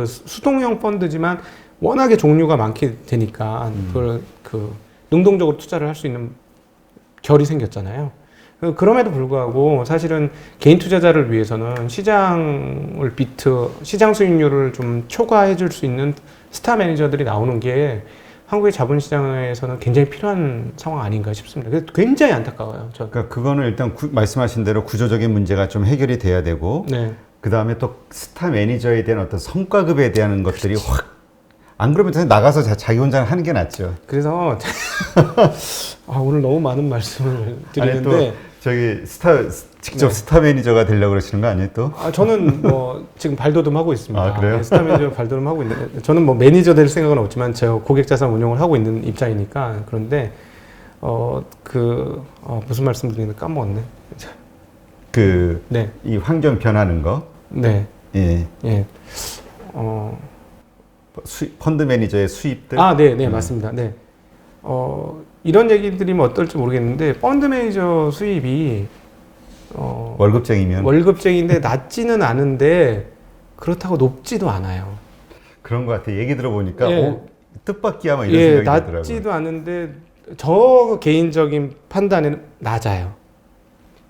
수동형 펀드지만 워낙에 종류가 많게 되니까 능동적으로 투자를 할 수 있는 결이 생겼잖아요. 그럼에도 불구하고 사실은 개인 투자자를 위해서는 시장 수익률을 좀 초과해 줄 수 있는 스타 매니저들이 나오는 게 한국의 자본시장에서는 굉장히 필요한 상황 아닌가 싶습니다. 그래서 굉장히 안타까워요. 그러니까 그거는 일단 말씀하신 대로 구조적인 문제가 좀 해결이 돼야 되고, 그 다음에 또 스타 매니저에 대한 어떤 성과급에 대한 것들이 확, 안 그러면 나가서 자기 혼자 하는 게 낫죠. 그래서 오늘 너무 많은 말씀을 드리는데, 아니, 또 저기 직접 스타 매니저가 되려고 그러시는 거 아니에요 또? 저는 뭐 지금 발돋움하고 있습니다. 아, 그래요? 스타 매니저 발돋움하고 있는데, 저는 뭐 매니저 될 생각은 없지만 저 고객자산 운용을 하고 있는 입장이니까. 그런데 무슨 말씀 드리는지 까먹었네. 이 환경 변하는 거. 네. 예. 예. 펀드 매니저의 수입들. 네, 맞습니다. 네. 이런 얘기 드리면 어떨지 모르겠는데, 펀드 매니저 수입이 월급쟁이인데 낮지는 않은데 그렇다고 높지도 않아요. 그런 것 같아요. 얘기 들어보니까 뜻밖이야 막 이런 생각이 들더라고요. 낮지도 않은데 저 개인적인 판단에는 낮아요.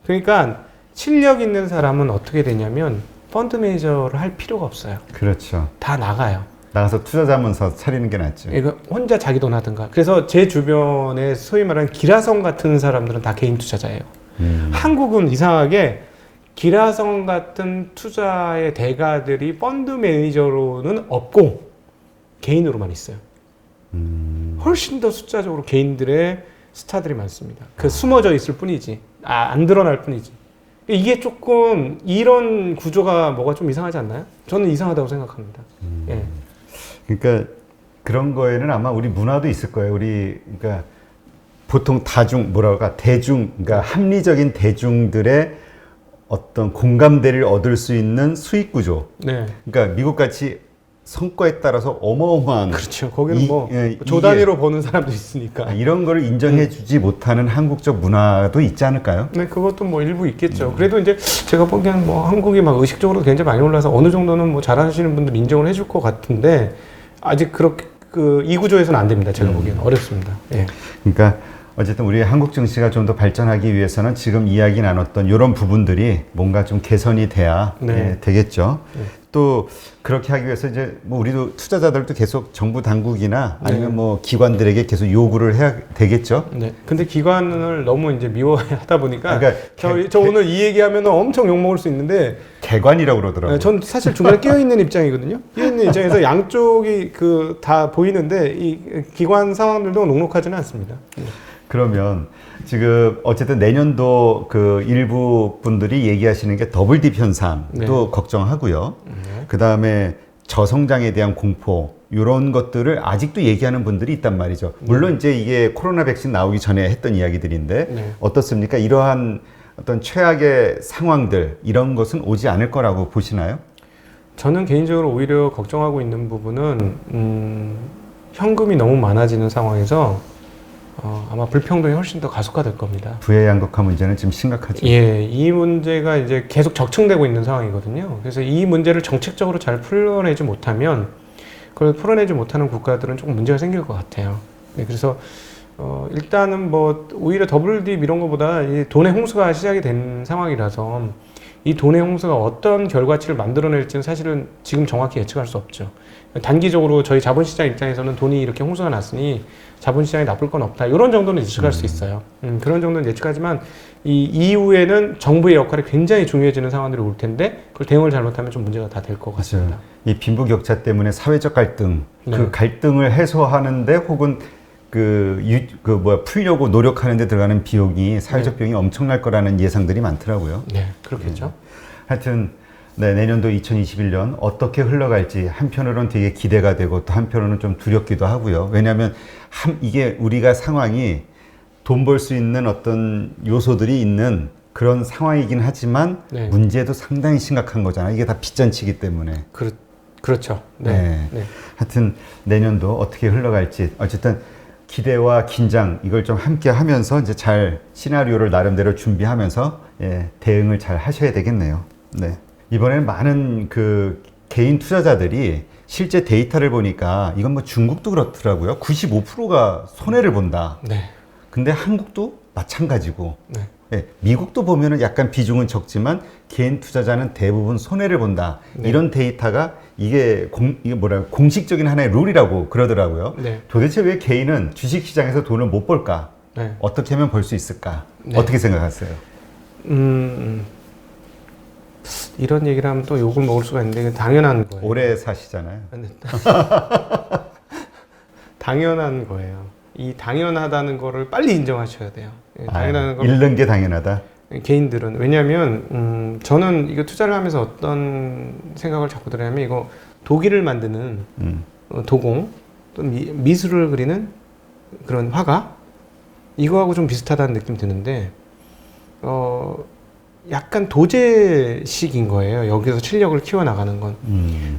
그러니까 실력 있는 사람은 어떻게 되냐면 펀드 매니저를 할 필요가 없어요. 그렇죠. 다 나가요. 나가서 투자자문서 차리는 게 낫죠. 혼자 자기 돈 하든가. 그래서 제 주변에 소위 말하는 기라성 같은 사람들은 다 개인 투자자예요. 한국은 이상하게 기라성 같은 투자의 대가들이 펀드 매니저로는 없고 개인으로만 있어요. 훨씬 더 숫자적으로 개인들의 스타들이 많습니다. 숨어져 있을 뿐이지, 안 드러날 뿐이지. 이게 조금 이런 구조가 뭐가 좀 이상하지 않나요? 저는 이상하다고 생각합니다. 그러니까 그런 거에는 아마 우리 문화도 있을 거예요. 우리 그러니까 보통 대중, 그러니까 합리적인 대중들의 어떤 공감대를 얻을 수 있는 수익 구조. 네. 그러니까 미국 같이 성과에 따라서 어마어마한 그렇죠. 거기는 예, 조 단위로 버는 사람도 있으니까. 이런 거를 인정해주지 못하는 한국적 문화도 있지 않을까요? 네, 그것도 뭐 일부 있겠죠. 그래도 이제 제가 보기엔 뭐 한국이 막 의식적으로 굉장히 많이 올라서 어느 정도는 뭐 잘하시는 분들 인정을 해줄 것 같은데 아직 그렇게 이 구조에서는 안 됩니다. 제가 보기에는 어렵습니다. 예. 그러니까 어쨌든 우리 한국 증시가 좀 더 발전하기 위해서는 지금 이야기 나눴던 이런 부분들이 뭔가 좀 개선이 돼야 네. 되겠죠. 네. 또 그렇게 하기 위해서 이제 뭐 우리도 투자자들도 계속 정부 당국이나 아니면 네. 뭐 기관들에게 계속 요구를 해야 되겠죠. 네. 근데 기관을 너무 이제 미워하다 보니까 그러니까 저 오늘 이 얘기하면 엄청 욕먹을 수 있는데 개관이라고 그러더라고요. 전 사실 중간에 끼어있는 입장이거든요. 끼어있는 입장에서 양쪽이 다 보이는데 이 기관 상황들도 녹록하지는 않습니다. 그러면 지금 어쨌든 내년도 그 일부 분들이 얘기하시는 게 더블 딥 현상도 네. 걱정하고요. 네. 그 다음에 저성장에 대한 공포 이런 것들을 아직도 얘기하는 분들이 있단 말이죠. 물론 이제 이게 코로나 백신 나오기 전에 했던 이야기들인데 네. 어떻습니까? 이러한 어떤 최악의 상황들 이런 것은 오지 않을 거라고 보시나요? 저는 개인적으로 오히려 걱정하고 있는 부분은 현금이 너무 많아지는 상황에서 아마 불평등이 훨씬 더 가속화될 겁니다. 부의 양극화 문제는 지금 심각하죠. 예, 이 문제가 이제 계속 적층되고 있는 상황이거든요. 그래서 이 문제를 정책적으로 잘 풀어내지 못하면 그걸 풀어내지 못하는 국가들은 조금 문제가 생길 것 같아요. 네, 그래서 일단은 뭐 오히려 더블딥 이런 것보다 이 돈의 홍수가 시작이 된 상황이라서 이 돈의 홍수가 어떤 결과치를 만들어낼지는 사실은 지금 정확히 예측할 수 없죠. 단기적으로 저희 자본시장 입장에서는 돈이 이렇게 홍수가 났으니 자본시장이 나쁠 건 없다. 이런 정도는 예측할 수 있어요. 그런 정도는 예측하지만 이 이후에는 정부의 역할이 굉장히 중요해지는 상황들이 올 텐데 그걸 대응을 잘못하면 좀 문제가 다 될 것 같습니다. 이 빈부격차 때문에 사회적 갈등, 네. 그 갈등을 해소하는데 혹은 풀려고 노력하는데 들어가는 비용이 사회적 비용이 엄청날 거라는 예상들이 많더라고요. 네, 그렇겠죠. 하여튼 내년도 2021년 어떻게 흘러갈지 한편으로는 되게 기대가 되고 또 한편으로는 좀 두렵기도 하고요. 왜냐하면 이게 우리가 상황이 돈 벌 수 있는 어떤 요소들이 있는 그런 상황이긴 하지만 네. 문제도 상당히 심각한 거잖아요. 이게 다 빚잔치기 때문에. 그렇죠. 네. 네. 네. 하여튼 내년도 어떻게 흘러갈지 어쨌든 기대와 긴장 이걸 좀 함께 하면서 이제 잘 시나리오를 나름대로 준비하면서 대응을 잘 하셔야 되겠네요. 네. 이번에는 많은 그 개인 투자자들이 실제 데이터를 보니까 이건 뭐 중국도 그렇더라고요. 95%가 손해를 본다. 네. 근데 한국도 마찬가지고 네. 미국도 보면은 약간 비중은 적지만 개인 투자자는 대부분 손해를 본다. 네. 이런 데이터가 이게 공식적인 하나의 룰이라고 그러더라고요. 네. 도대체 왜 개인은 주식시장에서 돈을 못 벌까? 네. 어떻게 하면 벌 수 있을까? 네. 어떻게 생각하세요? 이런 얘기를 하면 또 욕을 먹을 수가 있는데 당연한 거예요. 오래 사시잖아요. 당연한 거예요. 이 당연하다는 거를 빨리 인정하셔야 돼요. 당연한 걸 잃는 게 당연하다. 개인들은 왜냐하면 저는 이거 투자를 하면서 어떤 생각을 자꾸 들냐면 이거 도기를 만드는 도공 또 미술을 그리는 그런 화가 이거하고 좀 비슷하다는 느낌 드는데 약간 도제식인 거예요. 여기서 실력을 키워나가는 건.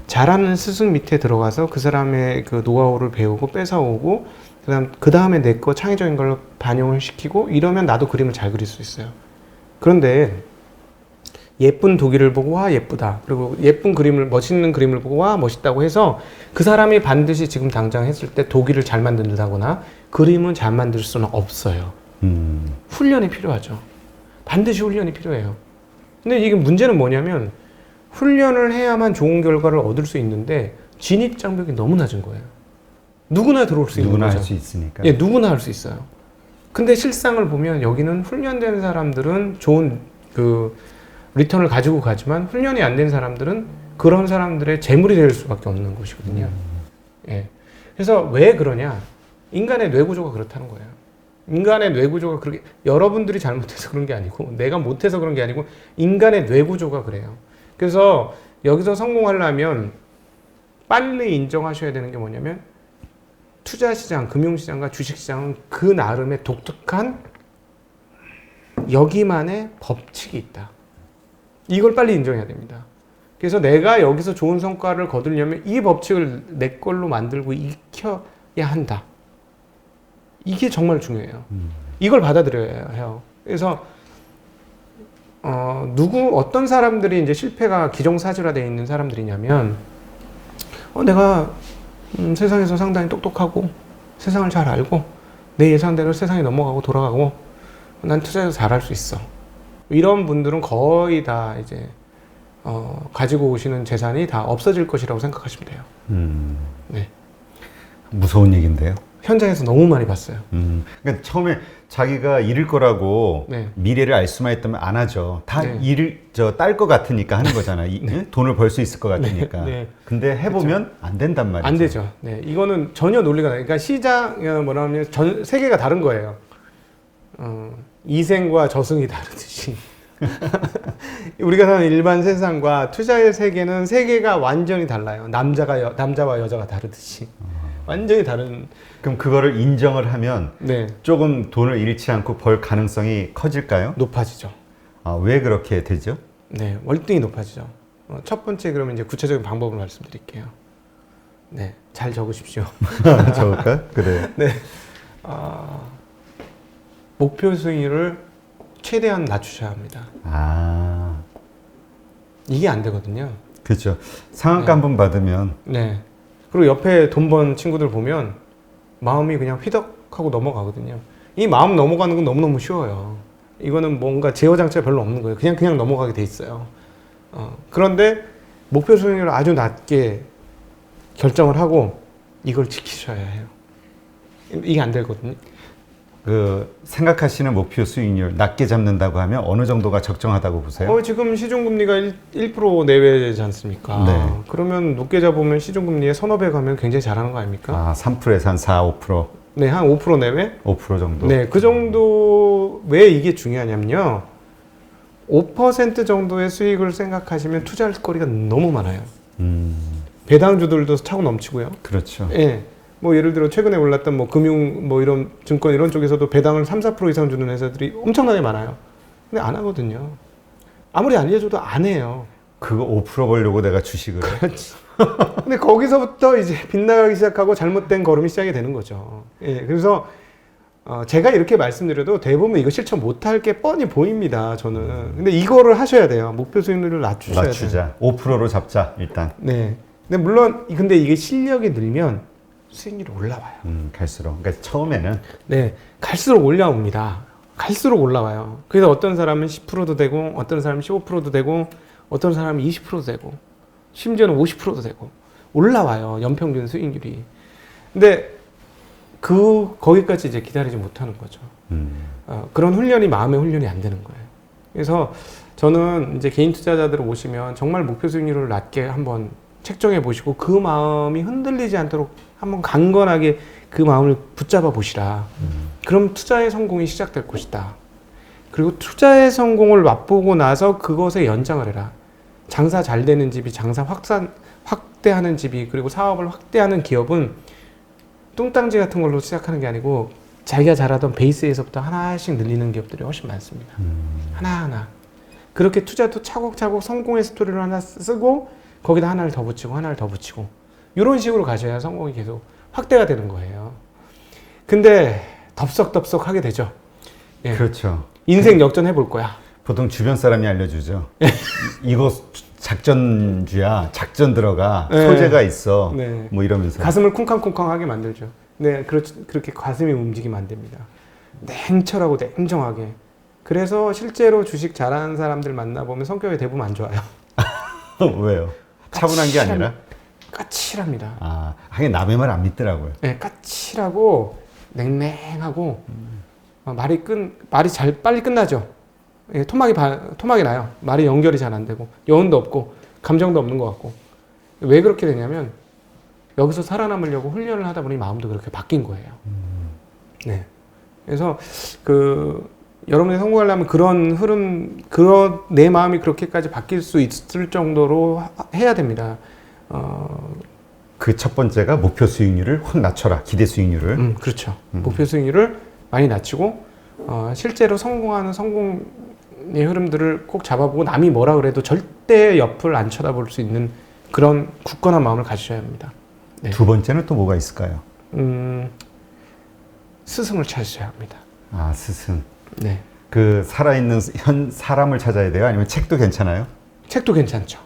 잘하는 스승 밑에 들어가서 그 사람의 그 노하우를 배우고 뺏어오고 그 다음에 내 거 창의적인 걸로 반영을 시키고 이러면 나도 그림을 잘 그릴 수 있어요. 그런데 예쁜 도기를 보고 와 예쁘다. 그리고 예쁜 그림을 멋있는 그림을 보고 와 멋있다고 해서 그 사람이 반드시 지금 당장 했을 때 도기를 잘 만든다거나 그림은 잘 만들 수는 없어요. 훈련이 필요하죠. 반드시 훈련이 필요해요. 근데 이게 문제는 뭐냐면 훈련을 해야만 좋은 결과를 얻을 수 있는데 진입 장벽이 너무 낮은 거예요. 누구나 들어올 수 있는 거죠. 누구나 할 수 있으니까. 예, 누구나 할 수 있어요. 근데 실상을 보면 여기는 훈련된 사람들은 좋은 그 리턴을 가지고 가지만 훈련이 안 된 사람들은 그런 사람들의 재물이 될 수밖에 없는 것이거든요. 예. 그래서 왜 그러냐? 인간의 뇌 구조가 그렇다는 거예요. 인간의 뇌 구조가 그렇게 여러분들이 잘못해서 그런 게 아니고 내가 못해서 그런 게 아니고 인간의 뇌 구조가 그래요. 그래서 여기서 성공하려면 빨리 인정하셔야 되는 게 뭐냐면 투자시장, 금융시장과 주식시장은 그 나름의 독특한 여기만의 법칙이 있다. 이걸 빨리 인정해야 됩니다. 그래서 내가 여기서 좋은 성과를 거두려면 이 법칙을 내 걸로 만들고 익혀야 한다. 이게 정말 중요해요. 이걸 받아들여야 해요. 그래서 어떤 사람들이 이제 실패가 기정사실화되어 있는 사람들이냐면 내가 세상에서 상당히 똑똑하고 세상을 잘 알고 내 예상대로 세상에 넘어가고 돌아가고 난 투자해서 잘할 수 있어. 이런 분들은 거의 다 이제 가지고 오시는 재산이 다 없어질 것이라고 생각하시면 돼요. 네. 무서운 얘기인데요. 현장에서 너무 많이 봤어요. 그러니까 처음에 자기가 잃을 거라고 네. 미래를 알 수만 있다면 안 하죠. 다 네. 딸 것 같으니까 하는 거잖아. 네. 돈을 벌 수 있을 것 같으니까. 네. 근데 해보면 안 된단 말이죠. 안 되죠. 네. 이거는 전혀 논리가 다르니까 그러니까 시장 뭐라 하면 세계가 다른 거예요. 이생과 저승이 다르듯이 우리가 사는 일반 세상과 투자의 세계는 세계가 완전히 달라요. 남자와 여자가 다르듯이 완전히 다른. 그럼 그거를 인정을 하면 네. 조금 돈을 잃지 않고 벌 가능성이 커질까요? 높아지죠. 왜 그렇게 되죠? 네, 월등히 높아지죠. 첫 번째 그러면 이제 구체적인 방법을 말씀드릴게요. 네, 잘 적으십시오. 좋을까? 그래. 네, 목표 수익률을 최대한 낮추셔야 합니다. 이게 안 되거든요. 그렇죠. 상한가 한번 받으면 네. 그리고 옆에 돈 번 친구들 보면 마음이 그냥 휘덕하고 넘어가거든요. 이 마음 넘어가는 건 너무너무 쉬워요. 이거는 뭔가 제어 장치가 별로 없는 거예요. 그냥 넘어가게 돼 있어요. 그런데 목표 수익률을 아주 낮게 결정을 하고 이걸 지키셔야 해요. 이게 안 되거든요. 생각하시는 목표 수익률 낮게 잡는다고 하면 어느 정도가 적정하다고 보세요? 지금 시중금리가 1% 내외지 않습니까? 네. 그러면 높게 잡으면 시중금리에 서너 배 가면 굉장히 잘하는 거 아닙니까? 3%에서 한 4, 5%? 네, 한 5% 내외? 5% 정도? 네, 그 정도. 왜 이게 중요하냐면요. 5% 정도의 수익을 생각하시면 투자할 거리가 너무 많아요. 배당주들도 차고 넘치고요. 그렇죠. 예. 뭐 예를 들어 최근에 올랐던 뭐 금융 뭐 이런 증권 이런 쪽에서도 배당을 3, 4% 이상 주는 회사들이 엄청나게 많아요. 근데 안 하거든요. 아무리 알려줘도 안 해요. 그거 5% 벌려고 내가 주식을 해? 그렇지. 근데 거기서부터 이제 빗나가기 시작하고 잘못된 걸음이 시작이 되는 거죠. 예. 그래서 제가 이렇게 말씀드려도 대부분 이거 실천 못할 게 뻔히 보입니다. 저는. 근데 이거를 하셔야 돼요. 목표 수익률을 낮추셔야 돼요. 5%로 잡자 일단. 네. 근데 물론 근데 이게 실력이 늘면 수익률이 올라와요. 갈수록. 그러니까 처음에는 네, 갈수록 올라옵니다. 갈수록 올라와요. 그래서 어떤 사람은 10%도 되고, 어떤 사람은 15%도 되고, 어떤 사람은 20%도 되고, 심지어는 50%도 되고 올라와요. 연평균 수익률이. 근데 거기까지 이제 기다리지 못하는 거죠. 그런 훈련이 마음의 훈련이 안 되는 거예요. 그래서 저는 이제 개인 투자자들을 오시면 정말 목표 수익률을 낮게 한번 책정해 보시고 그 마음이 흔들리지 않도록 한번 강건하게 그 마음을 붙잡아 보시라. 그럼 투자의 성공이 시작될 것이다. 그리고 투자의 성공을 맛보고 나서 그것에 연장을 해라. 장사 잘 되는 집이 장사 확대하는 집이 그리고 사업을 확대하는 기업은 뚱땅지 같은 걸로 시작하는 게 아니고 자기가 잘하던 베이스에서부터 하나씩 늘리는 기업들이 훨씬 많습니다. 하나하나. 그렇게 투자도 차곡차곡 성공의 스토리를 하나 쓰고 거기다 하나를 더 붙이고 하나를 더 붙이고 이런 식으로 가셔야 성공이 계속 확대가 되는 거예요. 근데 덥석덥석 하게 되죠. 예. 그렇죠. 인생 역전해 볼 거야. 보통 주변 사람이 알려주죠. 이거 작전주야. 작전 들어가. 네. 소재가 있어. 네. 뭐 이러면서. 가슴을 쿵쾅쿵쾅하게 만들죠. 네, 그렇게 가슴이 움직이면 안 됩니다. 냉철하고 냉정하게. 그래서 실제로 주식 잘하는 사람들 만나보면 성격이 대부분 안 좋아요. 왜요? 차분한 게 아니라? 까칠합니다. 하긴 남의 말 안 믿더라고요. 네, 까칠하고 냉랭하고 말이 빨리 끝나죠. 예, 토막이 나요. 말이 연결이 잘 안 되고 여운도 없고 감정도 없는 것 같고. 왜 그렇게 되냐면 여기서 살아남으려고 훈련을 하다 보니 마음도 그렇게 바뀐 거예요. 네. 그래서 여러분이 성공하려면 그런 흐름, 내 마음이 그렇게까지 바뀔 수 있을 정도로 해야 됩니다. 그 첫 번째가 목표 수익률을 확 낮춰라. 기대 수익률을. 그렇죠. 목표 수익률을 많이 낮추고 실제로 성공하는 성공의 흐름들을 꼭 잡아보고 남이 뭐라 그래도 절대 옆을 안 쳐다볼 수 있는 그런 굳건한 마음을 가지셔야 합니다. 네. 두 번째는 또 뭐가 있을까요? 스승을 찾으셔야 합니다. 아, 스승. 네. 그 살아있는 현 사람을 찾아야 돼요? 아니면 책도 괜찮아요? 책도 괜찮죠.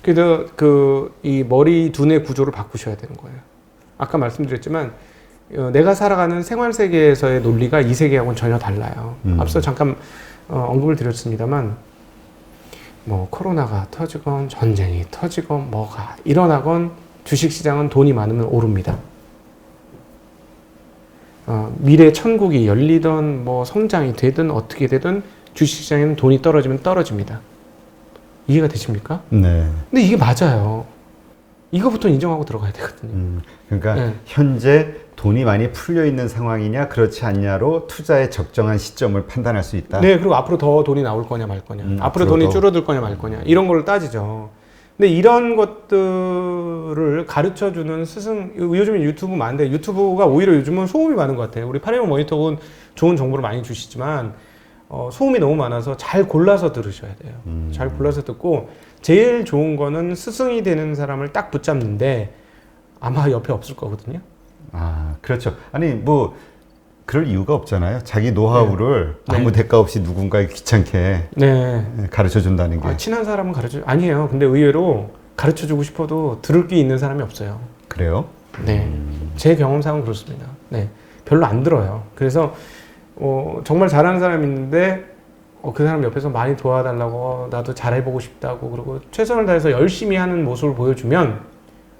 그래도 이 머리 두뇌 구조를 바꾸셔야 되는 거예요. 아까 말씀드렸지만 내가 살아가는 생활 세계에서의 논리가 이 세계하고는 전혀 달라요. 앞서 잠깐 언급을 드렸습니다만 뭐 코로나가 터지건 전쟁이 터지건 뭐가 일어나건 주식시장은 돈이 많으면 오릅니다. 미래 천국이 열리던 뭐 성장이 되든 어떻게 되든 주식시장에는 돈이 떨어지면 떨어집니다. 이해가 되십니까? 네. 근데 이게 맞아요. 이거부터 인정하고 들어가야 되거든요. 그러니까 네. 현재 돈이 많이 풀려 있는 상황이냐 그렇지 않냐로 투자의 적정한 시점을 판단할 수 있다. 네, 그리고 앞으로 더 돈이 나올 거냐 말 거냐, 앞으로 앞으로도. 돈이 줄어들 거냐 말 거냐 이런 걸 따지죠. 근데 이런 것들을 가르쳐 주는 스승, 요즘에 유튜브 많은데 유튜브가 오히려 요즘은 소음이 많은 것 같아요. 우리 파레모 모니터는 좋은 정보를 많이 주시지만 소음이 너무 많아서 잘 골라서 들으셔야 돼요. 잘 골라서 듣고 제일 좋은 거는 스승이 되는 사람을 딱 붙잡는데 아마 옆에 없을 거거든요. 아, 그렇죠. 아니 뭐 그럴 이유가 없잖아요. 자기 노하우를 아무 대가 없이 누군가에게 귀찮게 가르쳐 준다는 게. 친한 사람은 아니에요. 근데 의외로 가르쳐 주고 싶어도 들을 게 있는 사람이 없어요. 그래요? 네. 제 경험상은 그렇습니다. 네. 별로 안 들어요. 그래서 정말 잘하는 사람이 있는데 그 사람 옆에서 많이 도와달라고 나도 잘해보고 싶다고 그리고 최선을 다해서 열심히 하는 모습을 보여주면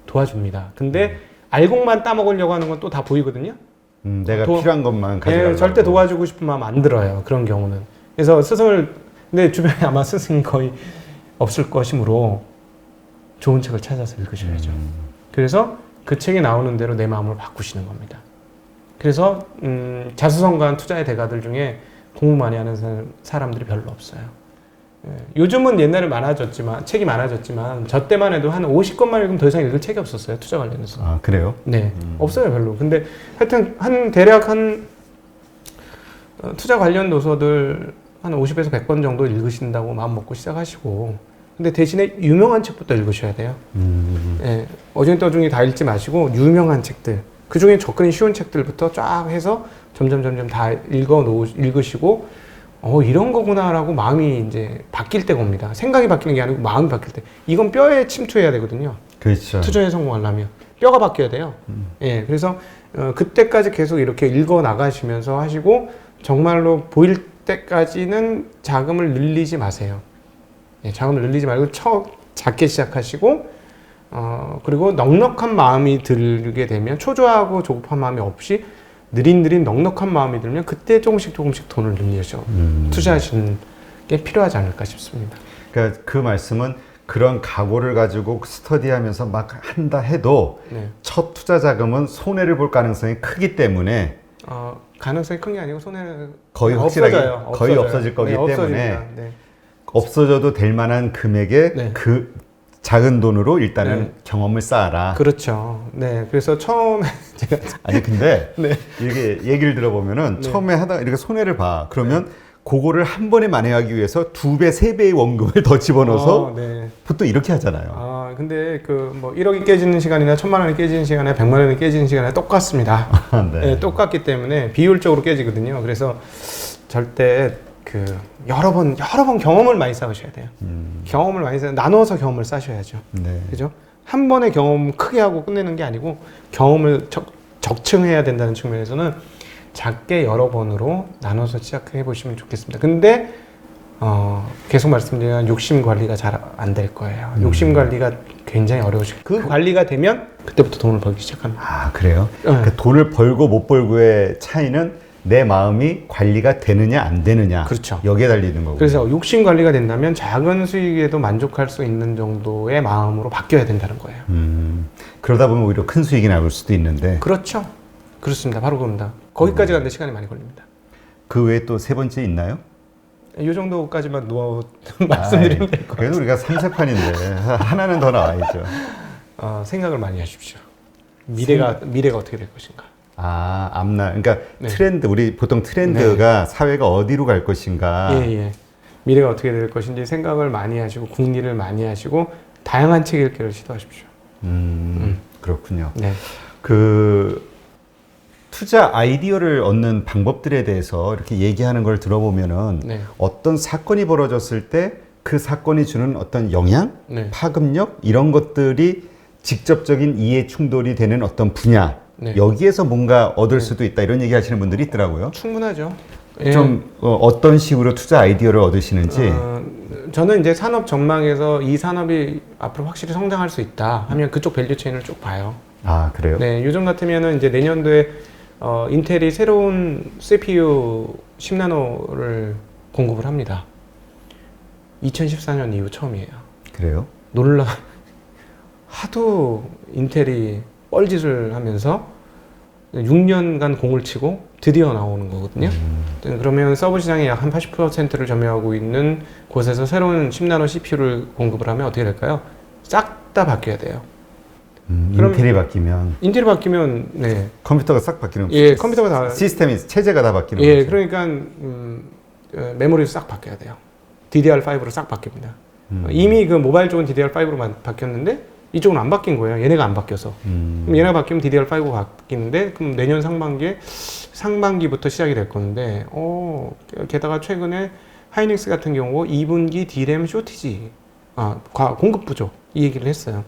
도와줍니다. 근데 알곡만 따먹으려고 하는 건 또 다 보이거든요. 내가 필요한 것만 가져가려고. 절대 도와주고 싶은 마음 안 들어요. 그런 경우는. 그래서 근데 주변에 아마 스승이 거의 없을 것이므로 좋은 책을 찾아서 읽으셔야죠. 그래서 그 책에 나오는 대로 내 마음을 바꾸시는 겁니다. 그래서 자수성가한 투자의 대가들 중에 공부 많이 하는 사람들이 별로 없어요. 요즘은 옛날에 책이 많아졌지만 저 때만 해도 한 50권만 읽으면 더 이상 읽을 책이 없었어요. 투자 관련해서. 아, 그래요? 네. 없어요, 별로. 근데 하여튼 대략 투자 관련 도서들 한 50에서 100권 정도 읽으신다고 마음 먹고 시작하시고 근데 대신에 유명한 책부터 읽으셔야 돼요. 예, 어중이 다 읽지 마시고 유명한 책들 그 중에 접근이 쉬운 책들부터 쫙 해서 점점 다 읽으시고 이런 거구나라고 마음이 이제 바뀔 때가 옵니다. 생각이 바뀌는 게 아니고 마음이 바뀔 때. 이건 뼈에 침투해야 되거든요. 그렇죠. 투자에 성공하려면 뼈가 바뀌어야 돼요. 예, 그래서 그때까지 계속 이렇게 읽어 나가시면서 하시고 정말로 보일 때까지는 자금을 늘리지 마세요. 예, 자금을 늘리지 말고 작게 시작하시고 그리고 넉넉한 마음이 들게 되면 초조하고 조급한 마음이 없이 느릿느릿 넉넉한 마음이 들면 그때 조금씩 돈을 늘리셔 투자하시는 게 필요하지 않을까 싶습니다. 그러니까 그 말씀은 그런 각오를 가지고 스터디하면서 막 한다 해도 첫 투자 자금은 손해를 볼 가능성이 크기 때문에 가능성이 큰 게 아니고 손해는 거의 확실하게 없어져요. 거의 없어질 거기 때문에 없어져도 될 만한 금액의 그 작은 돈으로 일단은 경험을 쌓아라. 그렇죠. 네. 그래서 처음에 제가 아니 근데 이게 얘기를 들어보면은 처음에 하다가 이렇게 손해를 봐. 그러면 그거를 한 번에 만회하기 위해서 2배, 3배의 원금을 더 집어넣어서 보통 이렇게 하잖아요. 근데 뭐 1억이 깨지는 시간이나 1,000만 원이 깨지는 시간이나 100만 원이 깨지는 시간이나 똑같습니다. 똑같기 때문에 비효율적으로 깨지거든요. 그래서 절대 여러 번 경험을 많이 쌓으셔야 돼요. 경험을 많이 나눠서 경험을 쌓으셔야죠. 그죠? 한 번에 경험 크게 하고 끝내는 게 아니고 경험을 적층해야 된다는 측면에서는 작게 여러 번으로 나눠서 시작해 보시면 좋겠습니다. 근데 계속 말씀드리면 욕심 관리가 잘 안 될 거예요. 욕심 관리가 굉장히 어려우실 거예요. 그 관리가 되면 그때부터 돈을 벌기 시작합니다. 아, 그래요? 그 돈을 벌고 못 벌고의 차이는 내 마음이 관리가 되느냐 안 되느냐, 그렇죠. 여기에 달리는 거고. 그래서 욕심 관리가 된다면 작은 수익에도 만족할 수 있는 정도의 마음으로 바뀌어야 된다는 거예요. 그러다 보면 오히려 큰 수익이 나올 수도 있는데. 그렇죠. 그렇습니다. 바로 그겁니다. 거기까지 가는데 시간이 많이 걸립니다. 그 외에 또 세 번째 있나요? 이 정도까지만 말씀드리면 될 것 같아요. 그래도 우리가 3세판인데 하나는 더 나와야죠. 생각을 많이 하십시오. 미래가 어떻게 될 것인가. 아, 앞날. 그러니까 네. 트렌드, 우리 보통 트렌드가 사회가 어디로 갈 것인가. 예. 미래가 어떻게 될 것인지 생각을 많이 하시고 궁리를 많이 하시고 다양한 책 읽기를 시도하십시오. 그렇군요. 네. 그 투자 아이디어를 얻는 방법들에 대해서 이렇게 얘기하는 걸 들어보면은 네. 어떤 사건이 벌어졌을 때 그 사건이 주는 어떤 영향, 네. 파급력 이런 것들이 직접적인 이해 충돌이 되는 어떤 분야 네. 여기에서 뭔가 얻을 수도 있다 이런 얘기 하시는 분들이 있더라고요. 충분하죠. 예. 좀 어떤 식으로 투자 아이디어를 얻으시는지. 저는 이제 산업 전망에서 이 산업이 앞으로 확실히 성장할 수 있다 하면 그쪽 밸류 체인을 쭉 봐요. 아, 그래요? 네, 요즘 같으면은 이제 내년도에 인텔이 새로운 CPU 10나노를 공급을 합니다. 2014년 이후 처음이에요. 그래요? 하도 인텔이 뻘짓을 하면서 6년간 공을 치고 드디어 나오는 거거든요. 그러면 서버 시장의 약 한 80%를 점유하고 있는 곳에서 새로운 10나노 CPU를 공급을 하면 어떻게 될까요? 싹 다 바뀌어야 돼요. 그럼 인텔이 바뀌면 인텔이 바뀌면 네. 컴퓨터가 싹 바뀌는 예, 컴퓨터가 다 시스템이 체제가 다 바뀌는 예, 거죠. 그러니까 메모리도 싹 바뀌어야 돼요. DDR5로 싹 바뀝니다. 이미 그 모바일 쪽은 DDR5로 바뀌었는데 이쪽은 안 바뀐 거예요. 얘네가 안 바뀌어서. 그럼 얘네가 바뀌면 DDR5가 바뀌는데 그럼 내년 상반기부터 시작이 될 건데 게다가 최근에 하이닉스 같은 경우 2분기 D램 쇼티지 공급 부족 이 얘기를 했어요.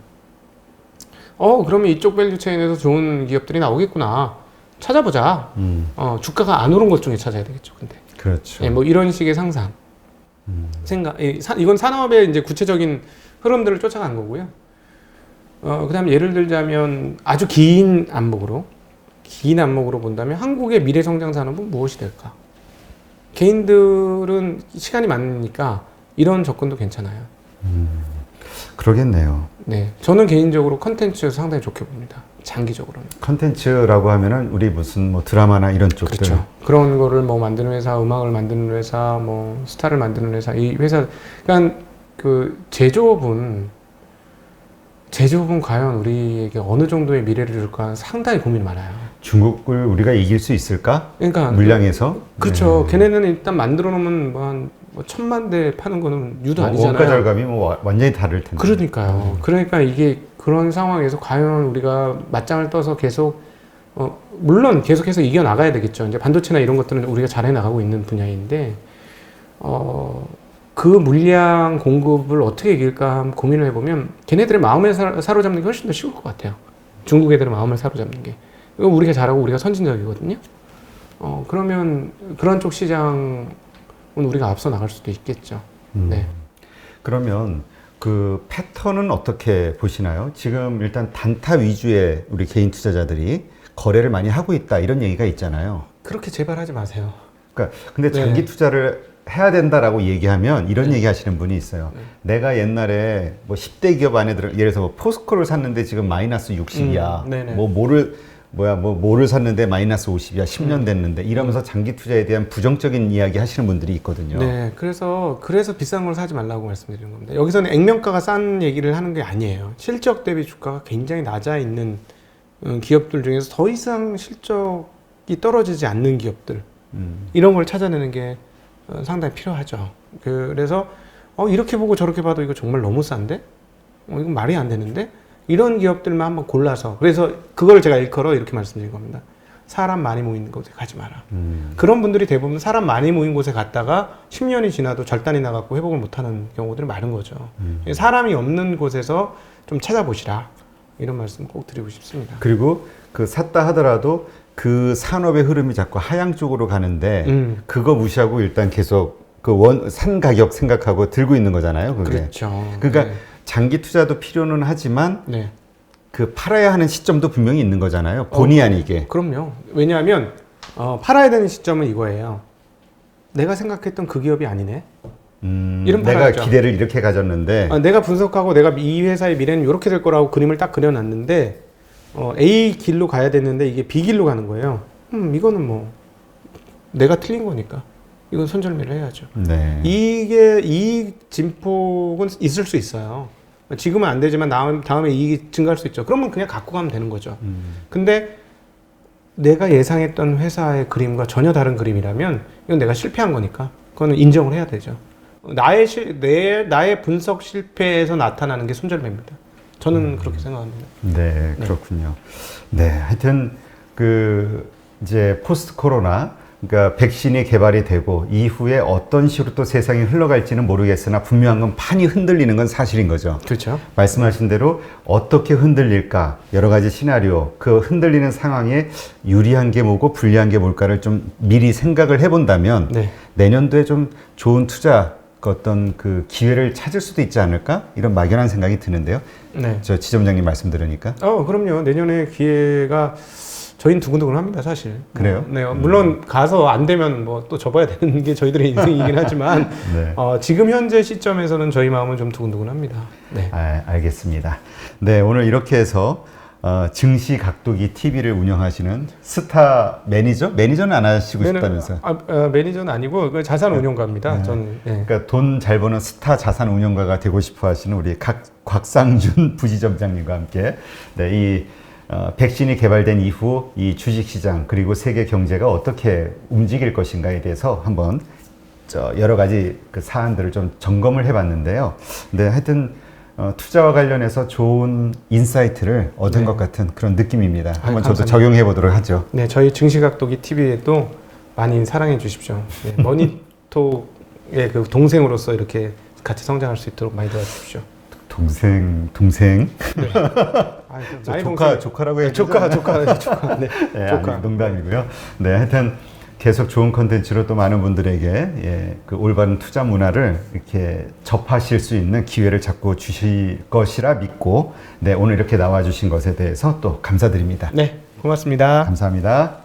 그러면 이쪽 밸류 체인에서 좋은 기업들이 나오겠구나. 찾아보자. 주가가 안 오른 것 중에 찾아야 되겠죠. 근데 그렇죠. 뭐 이런 식의 상상. 이건 산업의 이제 구체적인 흐름들을 쫓아간 거고요. 그다음에 예를 들자면 아주 긴 안목으로 본다면 한국의 미래 성장 산업은 무엇이 될까? 개인들은 시간이 많으니까 이런 접근도 괜찮아요. 그러겠네요. 네, 저는 개인적으로 컨텐츠 상당히 좋게 봅니다. 장기적으로는. 컨텐츠라고 하면은 우리 무슨 뭐 드라마나 이런 쪽들. 그렇죠. 그런 거를 뭐 만드는 회사, 음악을 만드는 회사, 뭐 스타를 만드는 회사, 이 회사, 그러니까 그 제조업은 과연 우리에게 어느 정도의 미래를 줄까 상당히 고민이 많아요. 중국을 우리가 이길 수 있을까? 그러니까 물량에서. 그렇죠. 걔네는 일단 만들어 놓으면 뭐 1000만 대 파는 거는 유도 아니잖아요. 원가 절감이 뭐 완전히 다를 텐데. 그러니까요. 그러니까 이게 그런 상황에서 과연 우리가 맞짱을 떠서 계속 물론 계속해서 이겨 나가야 되겠죠. 이제 반도체나 이런 것들은 우리가 잘해 나가고 있는 분야인데 그 물량 공급을 어떻게 이길까 한번 고민을 해보면 걔네들의 마음을 사로잡는 게 훨씬 더 쉬울 것 같아요. 중국 애들의 마음을 사로잡는 게. 이거 우리가 잘하고 우리가 선진적이거든요. 그러면 그런 쪽 시장은 우리가 앞서 나갈 수도 있겠죠. 네. 그러면 그 패턴은 어떻게 보시나요? 지금 일단 단타 위주의 우리 개인 투자자들이 거래를 많이 하고 있다 이런 얘기가 있잖아요. 그렇게 제발 하지 마세요. 그러니까 근데 네. 장기 투자를 해야 된다라고 얘기하면 이런 얘기 하시는 분이 있어요. 내가 옛날에 뭐 10대 기업 안에 예를 들어서 뭐 포스코를 샀는데 지금 마이너스 60이야. 네네. 뭐를 샀는데 마이너스 50이야. 10년 됐는데 이러면서 장기 투자에 대한 부정적인 이야기 하시는 분들이 있거든요. 네, 그래서 비싼 걸 사지 말라고 말씀드리는 겁니다. 여기서는 액면가가 싼 얘기를 하는 게 아니에요. 실적 대비 주가가 굉장히 낮아 있는 기업들 중에서 더 이상 실적이 떨어지지 않는 기업들 이런 걸 찾아내는 게 상당히 필요하죠. 그래서 이렇게 보고 저렇게 봐도 이거 정말 너무 싼데? 이건 말이 안 되는데? 이런 기업들만 한번 골라서 그래서 그걸 제가 일컬어 이렇게 말씀드린 겁니다. 사람 많이 모이는 곳에 가지 마라. 그런 분들이 대부분 사람 많이 모인 곳에 갔다가 10년이 지나도 절단이 나갖고 회복을 못하는 경우들이 많은 거죠. 사람이 없는 곳에서 좀 찾아보시라. 이런 말씀 꼭 드리고 싶습니다. 그리고 그 샀다 하더라도 그 산업의 흐름이 자꾸 하향 쪽으로 가는데 그거 무시하고 일단 계속 그 산 가격 생각하고 들고 있는 거잖아요. 그게. 그렇죠. 그러니까 네. 장기 투자도 필요는 하지만 네. 그 팔아야 하는 시점도 분명히 있는 거잖아요. 본의 아니게. 그럼요. 왜냐하면 팔아야 되는 시점은 이거예요. 내가 생각했던 그 기업이 아니네. 이런 내가 팔아야죠. 기대를 이렇게 가졌는데 내가 분석하고 내가 이 회사의 미래는 이렇게 될 거라고 그림을 딱 그려놨는데 A 길로 가야 되는데 이게 B 길로 가는 거예요. 이거는 뭐 내가 틀린 거니까 이건 손절매를 해야죠. 네. 이게 이 진폭은 있을 수 있어요. 지금은 안 되지만 다음에 이익이 증가할 수 있죠. 그러면 그냥 갖고 가면 되는 거죠. 근데 내가 예상했던 회사의 그림과 전혀 다른 그림이라면 이건 내가 실패한 거니까 그거는 인정을 해야 되죠. 나의 분석 실패에서 나타나는 게 손절매입니다. 저는 그렇게 생각합니다. 네, 그렇군요. 네, 하여튼 이제 포스트 코로나, 그러니까 백신이 개발이 되고 이후에 어떤 식으로 또 세상이 흘러갈지는 모르겠으나 분명한 건 판이 흔들리는 건 사실인 거죠. 그렇죠. 말씀하신 대로 어떻게 흔들릴까, 여러 가지 시나리오, 그 흔들리는 상황에 유리한 게 뭐고 불리한 게 뭘까를 좀 미리 생각을 해본다면 네. 내년도에 좀 좋은 투자 어떤 기회를 찾을 수도 있지 않을까, 이런 막연한 생각이 드는데요. 네. 저 지점장님 말씀 들으니까. 그럼요. 내년에 기회가 저희는 두근두근합니다, 사실. 그래요? 네, 물론 가서 안 되면 뭐 또 접어야 되는 게 저희들의 인생이긴 하지만 네. 지금 현재 시점에서는 저희 마음은 좀 두근두근합니다. 네. 알겠습니다. 네, 오늘 이렇게 해서 증시 각도기 TV를 운영하시는 스타 매니저? 매니저는 안 하시고 싶다면서요? 매니저는 아니고 그 자산 운용가입니다. 저는. 네. 그러니까 돈 잘 버는 스타 자산 운용가가 되고 싶어 하시는 우리 곽상준 부지점장님과 함께 이 백신이 개발된 이후 이 주식시장 그리고 세계 경제가 어떻게 움직일 것인가에 대해서 한번 여러 가지 사안들을 좀 점검을 해봤는데요. 네, 하여튼 투자와 관련해서 좋은 인사이트를 얻은 것 같은 그런 느낌입니다. 한번 저도 감사합니다. 적용해 보도록 하죠. 네, 저희 증시각도기 TV에도 많이 사랑해 주십시오. 네, 머니톡의 그 동생으로서 이렇게 같이 성장할 수 있도록 많이 도와주십시오. 동생. 나이 조카라고 해요. 조카. 네, 네, 조카. 아니, 농담이고요. 네, 하여튼 계속 좋은 컨텐츠로 또 많은 분들에게 올바른 투자 문화를 이렇게 접하실 수 있는 기회를 자꾸 주실 것이라 믿고, 네, 오늘 이렇게 나와 주신 것에 대해서 또 감사드립니다. 네, 고맙습니다. 감사합니다.